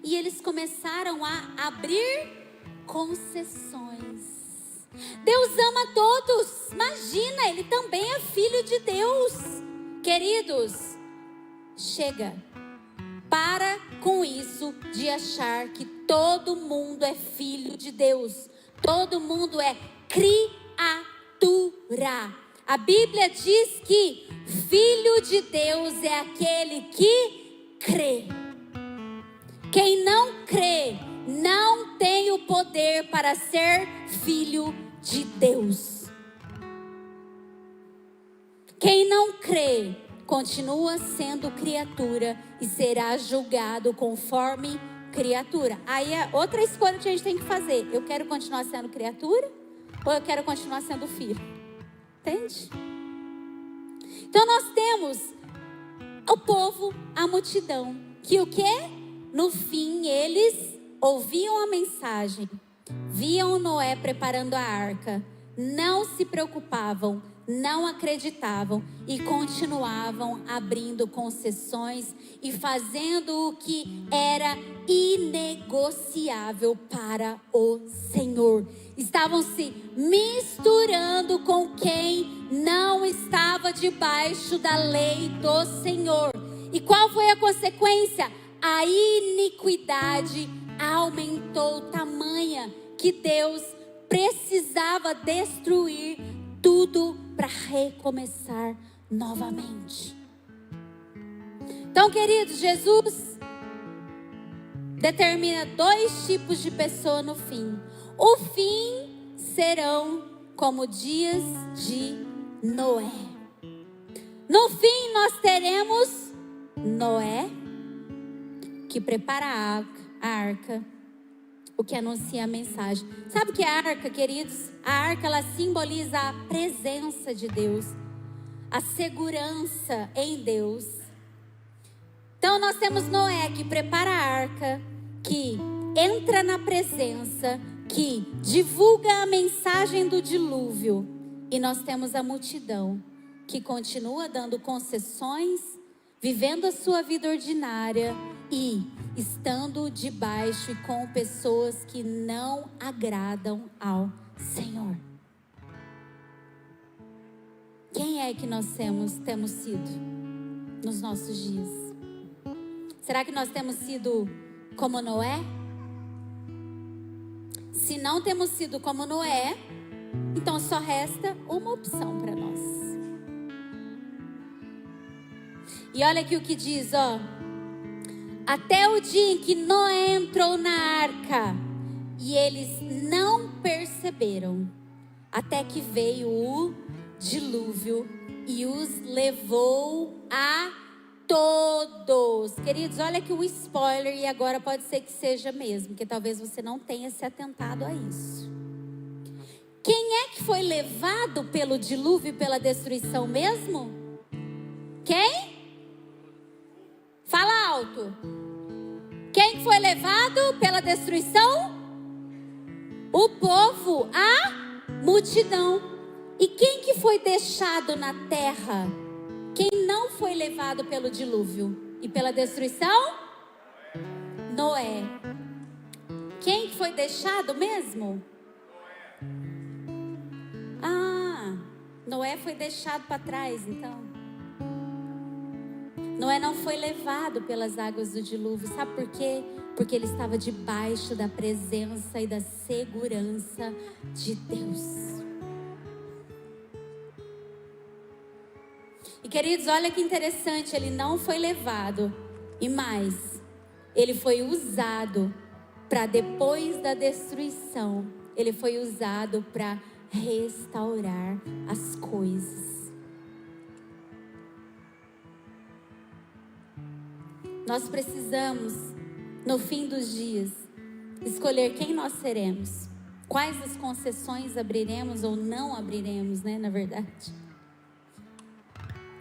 E eles começaram a abrir concessões. Deus ama todos. Imagina, ele também é filho de Deus. Queridos, chega. Para com isso de achar que todo mundo é filho de Deus. Todo mundo é criatura. A Bíblia diz que filho de Deus é aquele que crê. Quem não crê não tem o poder para ser filho de Deus. Quem não crê continua sendo criatura e será julgado conforme criatura. Aí é outra escolha que a gente tem que fazer. Eu quero continuar sendo criatura ou eu quero continuar sendo filho? Entende? Então nós temos o povo, a multidão, que o quê? No fim eles ouviam a mensagem, viam Noé preparando a arca, não se preocupavam, não acreditavam e continuavam abrindo concessões e fazendo o que era inegociável para o Senhor. Estavam se misturando com quem não estava debaixo da lei do Senhor. E qual foi a consequência? A iniquidade aumentou tamanha que Deus precisava destruir tudo para recomeçar novamente. Então, queridos, Jesus determina dois tipos de pessoa no fim. O fim serão como dias de Noé. No fim, nós teremos Noé, que prepara a arca, o que anuncia a mensagem. Sabe o que é a arca, queridos? A arca, ela simboliza a presença de Deus, a segurança em Deus. Então nós temos Noé, que prepara a arca, que entra na presença, que divulga a mensagem do dilúvio. E nós temos a multidão, que continua dando concessões, vivendo a sua vida ordinária e estando debaixo e com pessoas que não agradam ao Senhor. Quem é que nós temos sido nos nossos dias? Será que nós temos sido como Noé? Se não temos sido como Noé, então só resta uma opção para nós. E olha aqui o que diz, ó. Até o dia em que Noé entrou na arca, e eles não perceberam, até que veio o dilúvio e os levou a todos. Queridos, olha aqui o spoiler, e agora pode ser que seja mesmo, que talvez você não tenha se atentado a isso. Quem é que foi levado pelo dilúvio e pela destruição mesmo? Quem? Fala alto. Quem foi levado pela destruição? O povo, a multidão. E quem que foi deixado na terra? Quem não foi levado pelo dilúvio e pela destruição? Noé. Quem que foi deixado mesmo? Noé foi deixado para trás, então. Noé não foi levado pelas águas do dilúvio. Sabe por quê? Porque ele estava debaixo da presença e da segurança de Deus. E queridos, olha que interessante, ele não foi levado. E mais, ele foi usado para depois da destruição. Ele foi usado para restaurar as coisas. Nós precisamos, no fim dos dias, escolher quem nós seremos. Quais as concessões abriremos ou não abriremos, né, na verdade.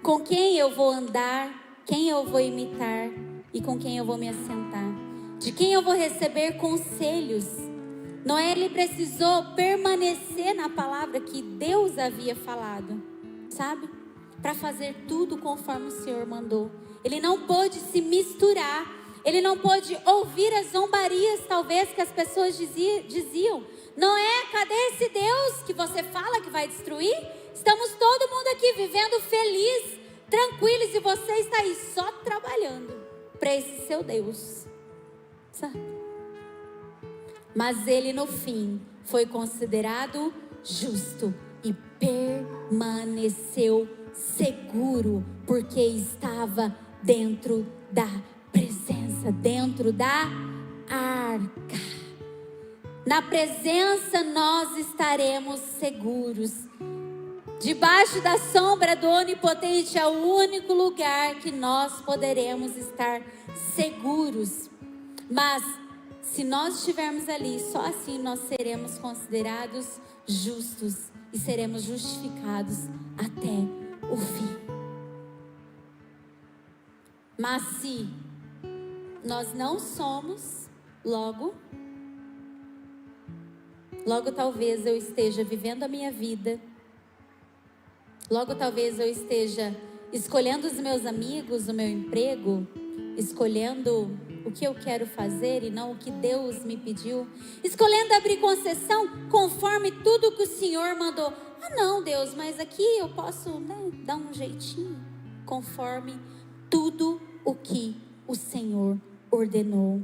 Com quem eu vou andar, quem eu vou imitar e com quem eu vou me assentar. De quem eu vou receber conselhos. Noé, ele precisou permanecer na palavra que Deus havia falado, sabe? Para fazer tudo conforme o Senhor mandou. Ele não pôde se misturar. Ele não pôde ouvir as zombarias, talvez, que as pessoas diziam. Noé, cadê esse Deus que você fala que vai destruir? Estamos todo mundo aqui vivendo feliz, tranquilos, e você está aí só trabalhando para esse seu Deus, sabe? Mas ele no fim foi considerado justo e permaneceu seguro, porque estava dentro da presença, dentro da arca. Na presença nós estaremos seguros. Debaixo da sombra do Onipotente é o único lugar que nós poderemos estar seguros. Mas se nós estivermos ali, só assim nós seremos considerados justos e seremos justificados até o fim. Mas se nós não somos, logo talvez eu esteja vivendo a minha vida, logo talvez eu esteja escolhendo os meus amigos, o meu emprego, escolhendo o que eu quero fazer e não o que Deus me pediu, escolhendo abrir concessão conforme tudo que o Senhor mandou. Não, Deus, mas aqui eu posso, dar um jeitinho, conforme tudo o que o Senhor ordenou.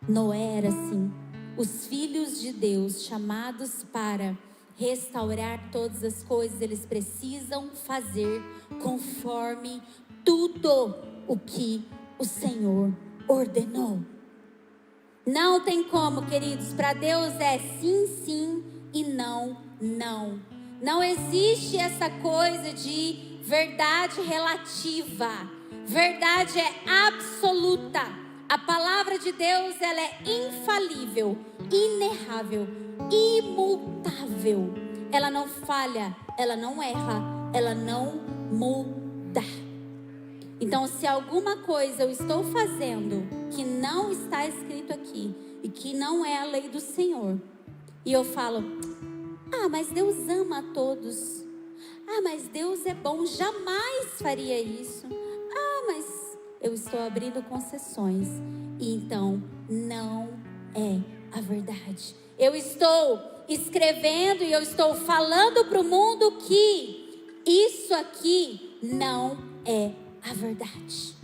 Noé era assim. Os filhos de Deus, chamados para restaurar todas as coisas, eles precisam fazer conforme tudo o que o Senhor ordenou. Não tem como, queridos. Para Deus é sim, sim e não, não. Não existe essa coisa de verdade relativa. Verdade é absoluta. A palavra de Deus, ela é infalível, inerrável, imutável. Ela não falha, ela não erra, ela não muda. Então, se alguma coisa eu estou fazendo que não está escrito aqui e que não é a lei do Senhor, e eu falo: mas Deus ama a todos. Mas Deus é bom, jamais faria isso. Mas eu estou abrindo concessões. E então não é a verdade. Eu estou escrevendo e eu estou falando para o mundo que isso aqui não é a verdade.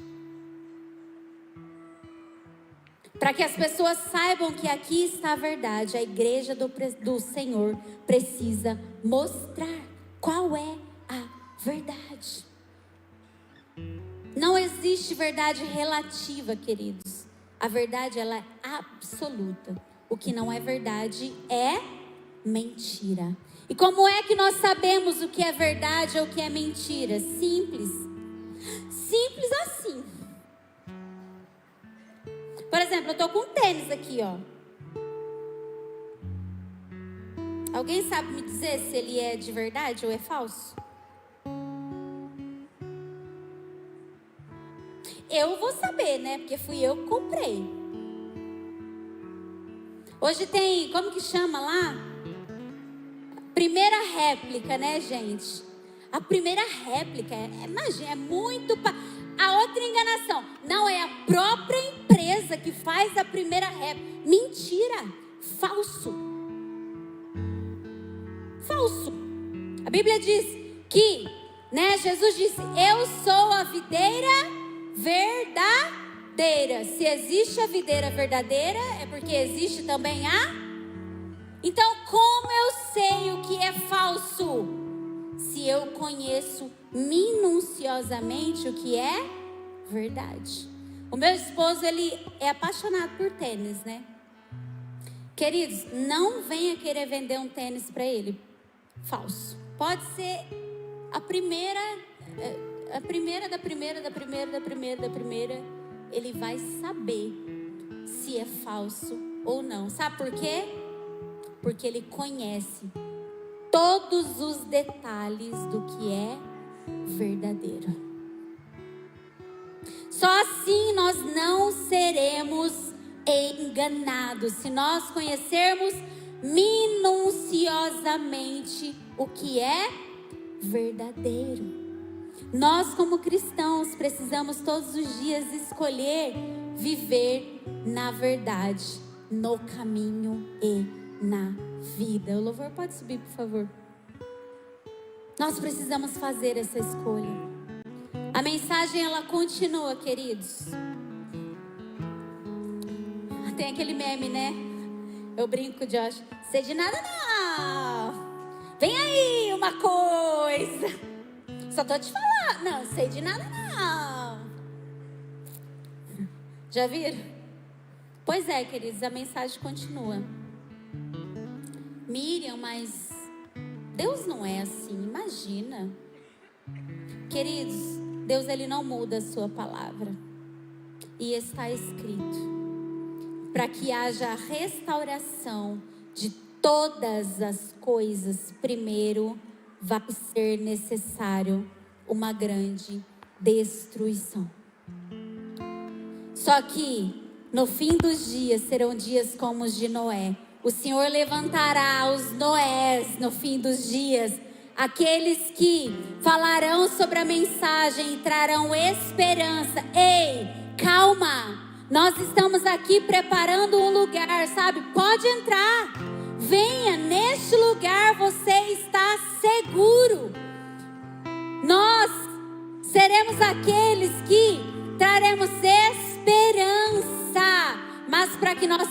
Para que as pessoas saibam que aqui está a verdade, a igreja do Senhor precisa mostrar qual é a verdade. Não existe verdade relativa, queridos. A verdade, ela é absoluta. O que não é verdade é mentira. E como é que nós sabemos o que é verdade ou o que é mentira? Simples. Simples assim. Por exemplo, eu tô com um tênis aqui, ó. Alguém sabe me dizer se ele é de verdade ou é falso? Eu vou saber, né? Porque fui eu que comprei. Hoje tem, como que chama lá? Primeira réplica, né, gente? A primeira réplica, imagina, é muito... A outra enganação, não é a própria empresa que faz a primeira réplica. Mentira, falso. Falso. A Bíblia diz que, né, Jesus disse: eu sou a videira verdadeira. Se existe a videira verdadeira, é porque existe também a... Então, como eu sei o que é falso? Se eu conheço minuciosamente o que é verdade. O meu esposo, ele é apaixonado por tênis, né? Queridos, não venha querer vender um tênis para ele falso. Pode ser a primeira da primeira. Ele vai saber se é falso ou não. Sabe por quê? Porque ele conhece todos os detalhes do que é verdadeiro. Só assim nós não seremos enganados, se nós conhecermos minuciosamente o que é verdadeiro. Nós, como cristãos, precisamos todos os dias escolher viver na verdade, no caminho e na vida. O louvor pode subir, por favor. Nós precisamos fazer essa escolha. A mensagem, ela continua, queridos. Tem aquele meme, né? Eu brinco com o Josh: sei de nada não. Vem aí uma coisa. Só tô te falando. Não, sei de nada não. Já viram? Pois é, queridos, a mensagem continua. Miriam, mas Deus não é assim, imagina. Queridos, Deus, ele não muda a sua palavra. E está escrito: para que haja restauração de todas as coisas, primeiro vai ser necessário uma grande destruição. Só que no fim dos dias serão dias como os de Noé. O Senhor levantará os Noés no fim dos dias, aqueles que falarão sobre a mensagem e trarão esperança. Ei, calma! Nós estamos aqui preparando um lugar, sabe? Pode entrar. Venha, neste lugar você está seguro. Nós seremos aqueles que traremos esperança. Mas para que nós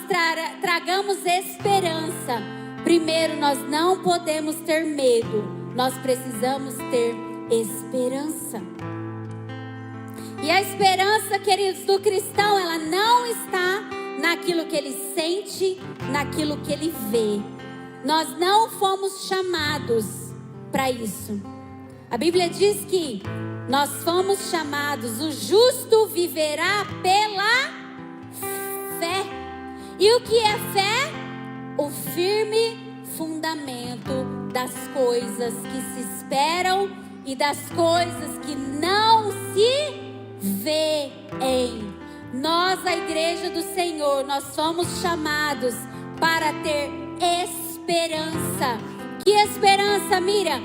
tragamos esperança, primeiro nós não podemos ter medo. Nós precisamos ter esperança. E a esperança, queridos, do cristão, ela não está naquilo que ele sente, naquilo que ele vê. Nós não fomos chamados para isso. A Bíblia diz que nós fomos chamados, o justo viverá pela fé. E o que é fé? O firme fundamento das coisas que se esperam e das coisas que não se veem. Nós, a igreja do Senhor, nós fomos chamados para ter esperança. Que esperança, Miriam?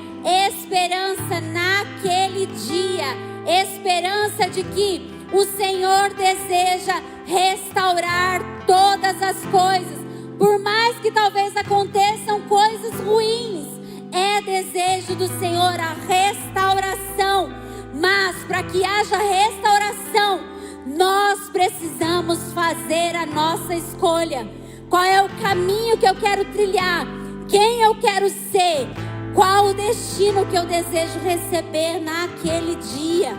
Esperança naquele dia. Esperança de que o Senhor deseja restaurar todas as coisas. Por mais que talvez aconteçam coisas ruins, é desejo do Senhor a restauração. Mas para que haja restauração, nós precisamos fazer a nossa escolha. Qual é o caminho que eu quero trilhar? Quem eu quero ser? Qual o destino que eu desejo receber naquele dia?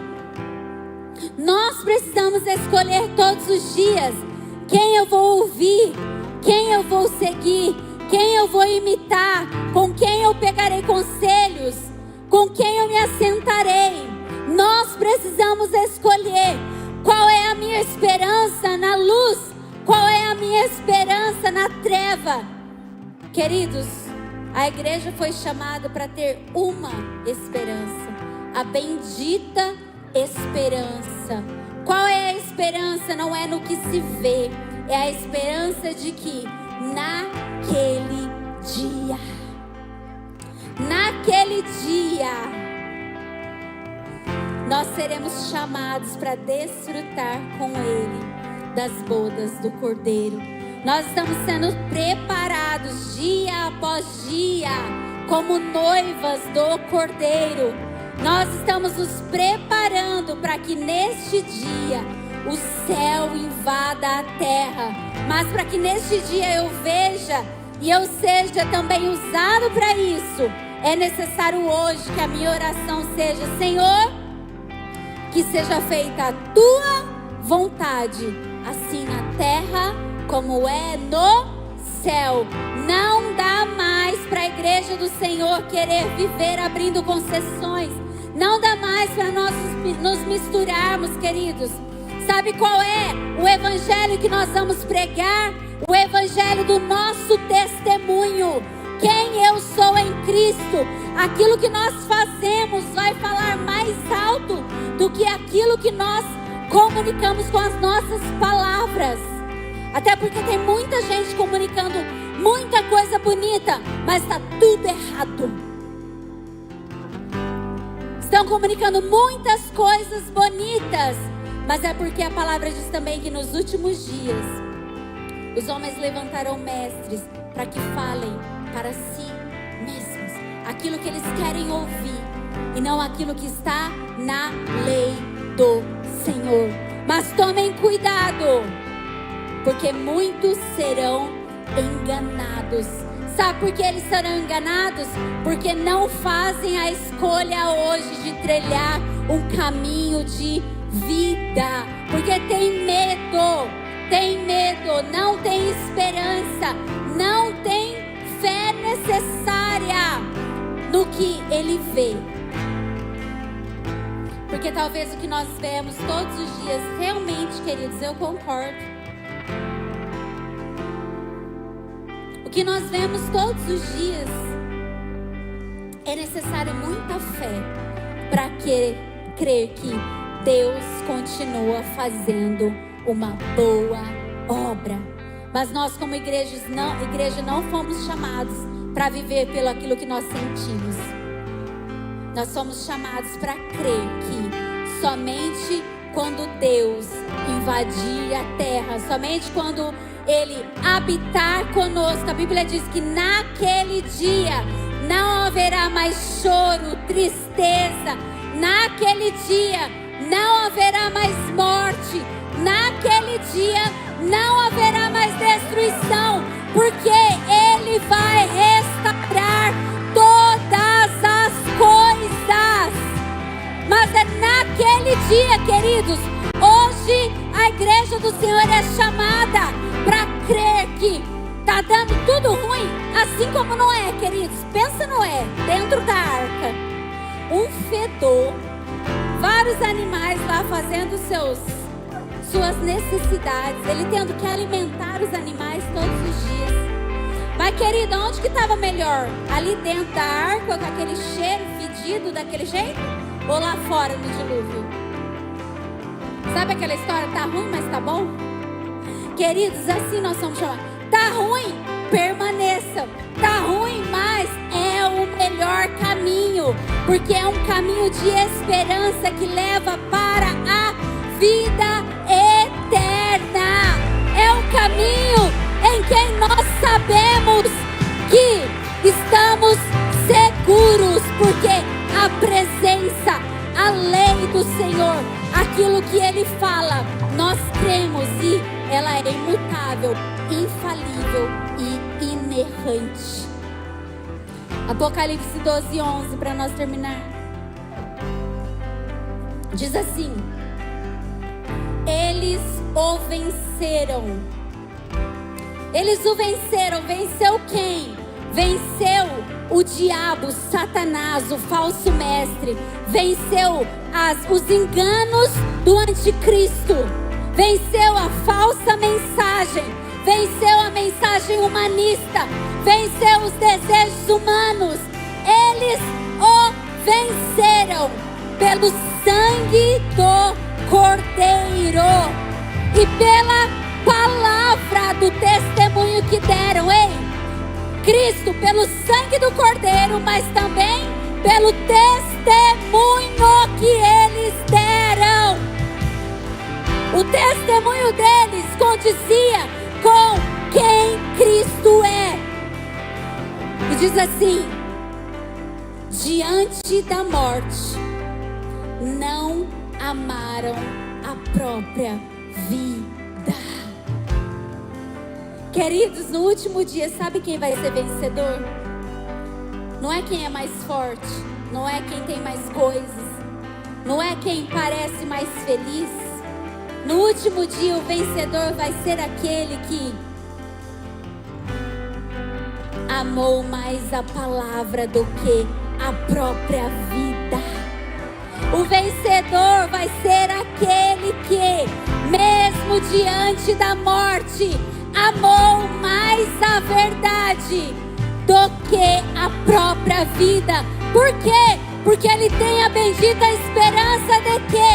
Nós precisamos escolher todos os dias quem eu vou ouvir, quem eu vou seguir, quem eu vou imitar, com quem eu pegarei conselhos, com quem eu me assentarei. Nós precisamos escolher qual é a minha esperança na luz, qual é a minha esperança na treva. Queridos, a igreja foi chamada para ter uma esperança, a bendita esperança. Qual é a esperança? Não é no que se vê, é a esperança de que naquele dia, nós seremos chamados para desfrutar com Ele das bodas do Cordeiro. Nós estamos sendo preparados dia após dia como noivas do Cordeiro. Nós estamos nos preparando para que neste dia o céu invada a terra. Mas para que neste dia eu veja e eu seja também usado para isso, é necessário hoje que a minha oração seja: Senhor, que seja feita a Tua vontade, assim na terra como é no céu. Não dá mais para a igreja do Senhor querer viver abrindo concessões. Não dá mais para nós nos misturarmos, queridos. Sabe qual é o evangelho que nós vamos pregar? O evangelho do nosso testemunho. Quem eu sou em Cristo. Aquilo que nós fazemos vai falar mais alto do que aquilo que nós comunicamos com as nossas palavras. Até porque tem muita gente comunicando muita coisa bonita, mas está tudo errado. Estão comunicando muitas coisas bonitas, mas é porque a palavra diz também que nos últimos dias os homens levantarão mestres para que falem para si mesmos aquilo que eles querem ouvir e não aquilo que está na lei do Senhor. Mas tomem cuidado, porque muitos serão enganados. Sabe por que eles serão enganados? Porque não fazem a escolha hoje de trilhar um caminho de vida. Porque tem medo, não tem esperança, não tem fé necessária no que ele vê. Porque talvez o que nós vemos todos os dias, realmente, queridos, eu concordo. O que nós vemos todos os dias é necessário muita fé para crer que Deus continua fazendo uma boa obra. Mas nós como igreja não fomos chamados para viver pelo aquilo que nós sentimos. Nós somos chamados para crer que somente quando Deus invadir a terra, somente quando Ele habitar conosco, a Bíblia diz que naquele dia não haverá mais choro, tristeza. Naquele dia não haverá mais morte. Naquele dia não haverá mais destruição, porque Ele vai restaurar todas as coisas. Mas é naquele dia, queridos. Hoje a igreja do Senhor é chamada para crer que está dando tudo ruim, as Assim como Noé, queridos, pensa Noé, dentro da arca, um fedor, vários animais lá fazendo suas necessidades, ele tendo que alimentar os animais todos os dias. Mas, querido, onde que estava melhor? Ali dentro da arca, com aquele cheiro fedido daquele jeito? Ou lá fora no dilúvio? Sabe aquela história? Tá ruim, mas tá bom? Queridos, assim nós somos chamados. Tá ruim? Permaneça. Tá ruim, mas é o melhor caminho. Porque é um caminho de esperança que leva para a vida eterna. É um caminho em que nós sabemos que estamos seguros, porque a presença, a lei do Senhor, aquilo que Ele fala, nós cremos e ela é imutável, infalível e inerrante. Apocalipse 12:11, para nós terminar. Diz assim: eles o venceram. Eles o venceram. Venceu quem? Venceu o diabo, Satanás, o falso mestre. Venceu os enganos do anticristo. Venceu a falsa mensagem. Venceu a mensagem humanista. Venceu os desejos humanos. Eles o venceram pelo sangue do Cordeiro e pela palavra do testemunho que deram. Ei, Cristo, pelo sangue do Cordeiro, mas também pelo testemunho que eles deram. O testemunho deles condizia com quem Cristo é. E diz assim: diante da morte, não amaram a própria vida. Queridos, no último dia, sabe quem vai ser vencedor? Não é quem é mais forte, não é quem tem mais coisas, não é quem parece mais feliz. No último dia, o vencedor vai ser aquele que amou mais a palavra do que a própria vida. O vencedor vai ser aquele que, mesmo diante da morte, amou mais a verdade do que a própria vida. Por quê? Porque ele tem a bendita esperança de que,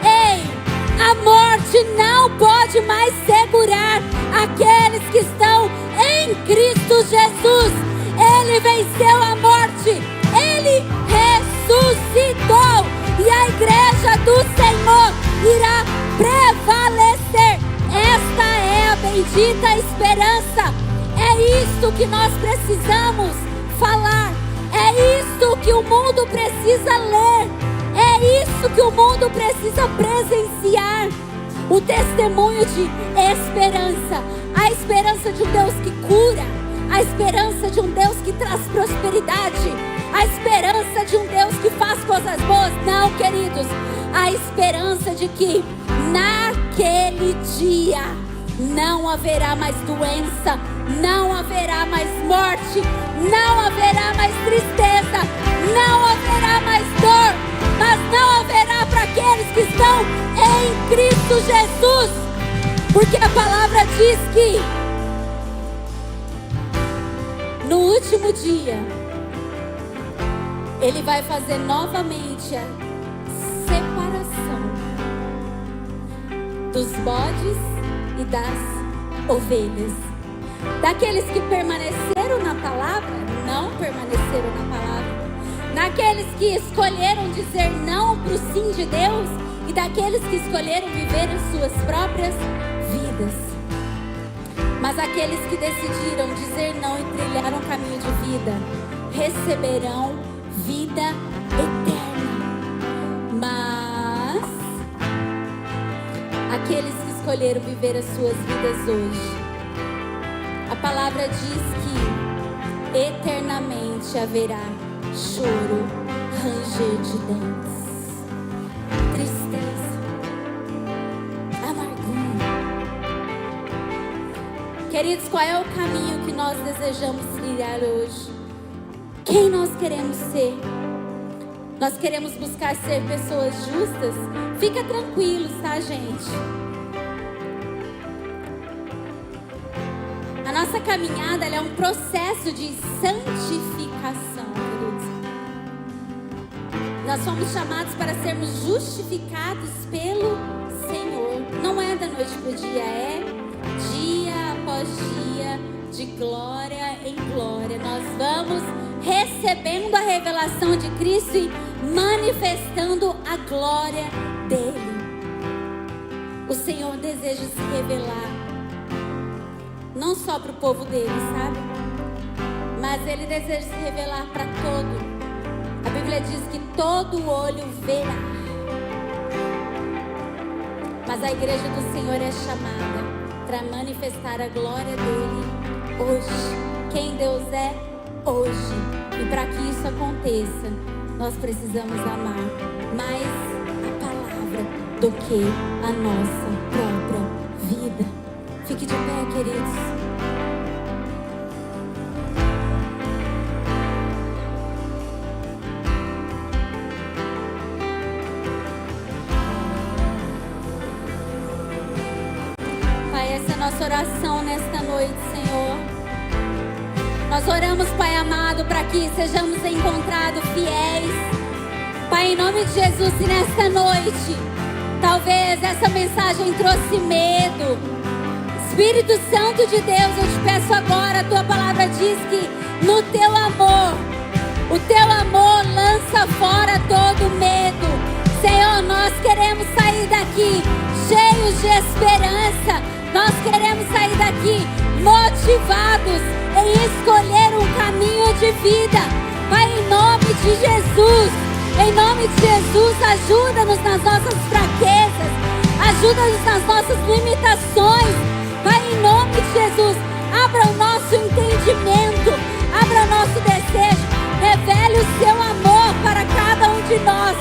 ei, a morte não pode mais segurar aqueles que estão em Cristo Jesus. Ele venceu a morte, ele ressuscitou, e a igreja do Senhor irá prevalecer. Esta é a bendita esperança. É isto que nós precisamos falar. É isto que o mundo precisa ler. É isso que o mundo precisa presenciar. O testemunho de esperança. A esperança de um Deus que cura. A esperança de um Deus que traz prosperidade. A esperança de um Deus que faz coisas boas. Não, queridos. A esperança de que naquele dia não haverá mais doença, não haverá mais morte, não haverá mais tristeza, não haverá mais dor, mas não haverá para aqueles que estão em Cristo Jesus, porque a palavra diz que no último dia Ele vai fazer novamente a separação dos bodes e das ovelhas. Daqueles que permaneceram na palavra, não permaneceram na palavra. Daqueles que escolheram dizer não para o sim de Deus, e daqueles que escolheram viver as suas próprias vidas. Mas aqueles que decidiram dizer não e trilhar um caminho de vida, receberão vida eterna. Mas aqueles que escolheram viver as suas vidas hoje, a palavra diz que eternamente haverá choro, ranger de dentes, tristeza, amargura. Queridos, qual é o caminho que nós desejamos trilhar hoje? Quem nós queremos ser? Nós queremos buscar ser pessoas justas? Fica tranquilos, tá, gente? A nossa caminhada, ela é um processo de santificação, queridos. Nós somos chamados para sermos justificados pelo Senhor. Não é da noite para o dia, é dia após dia, de glória em glória. Nós vamos recebendo a revelação de Cristo e manifestando a glória dele. O Senhor deseja se revelar, não só para o povo dele, sabe? Mas ele deseja se revelar para todo. A Bíblia diz que todo olho verá. Mas a igreja do Senhor é chamada para manifestar a glória dele hoje. Quem Deus é hoje. E para que isso aconteça, nós precisamos amar mais a palavra do que a nossa própria vida. Fique de pé, queridos. Nossa oração nesta noite, Senhor. Nós oramos, Pai amado, para que sejamos encontrados fiéis. Pai, em nome de Jesus, e nesta noite, talvez essa mensagem trouxe medo. Espírito Santo de Deus, eu te peço agora, a tua palavra diz que no teu amor, o teu amor lança fora todo medo. Senhor, nós queremos sair daqui cheios de esperança. Nós queremos sair daqui motivados em escolher um caminho de vida. Pai, em nome de Jesus, ajuda-nos nas nossas fraquezas, ajuda-nos nas nossas limitações. Pai, em nome de Jesus, abra o nosso entendimento, abra o nosso desejo, revele o seu amor para cada um de nós.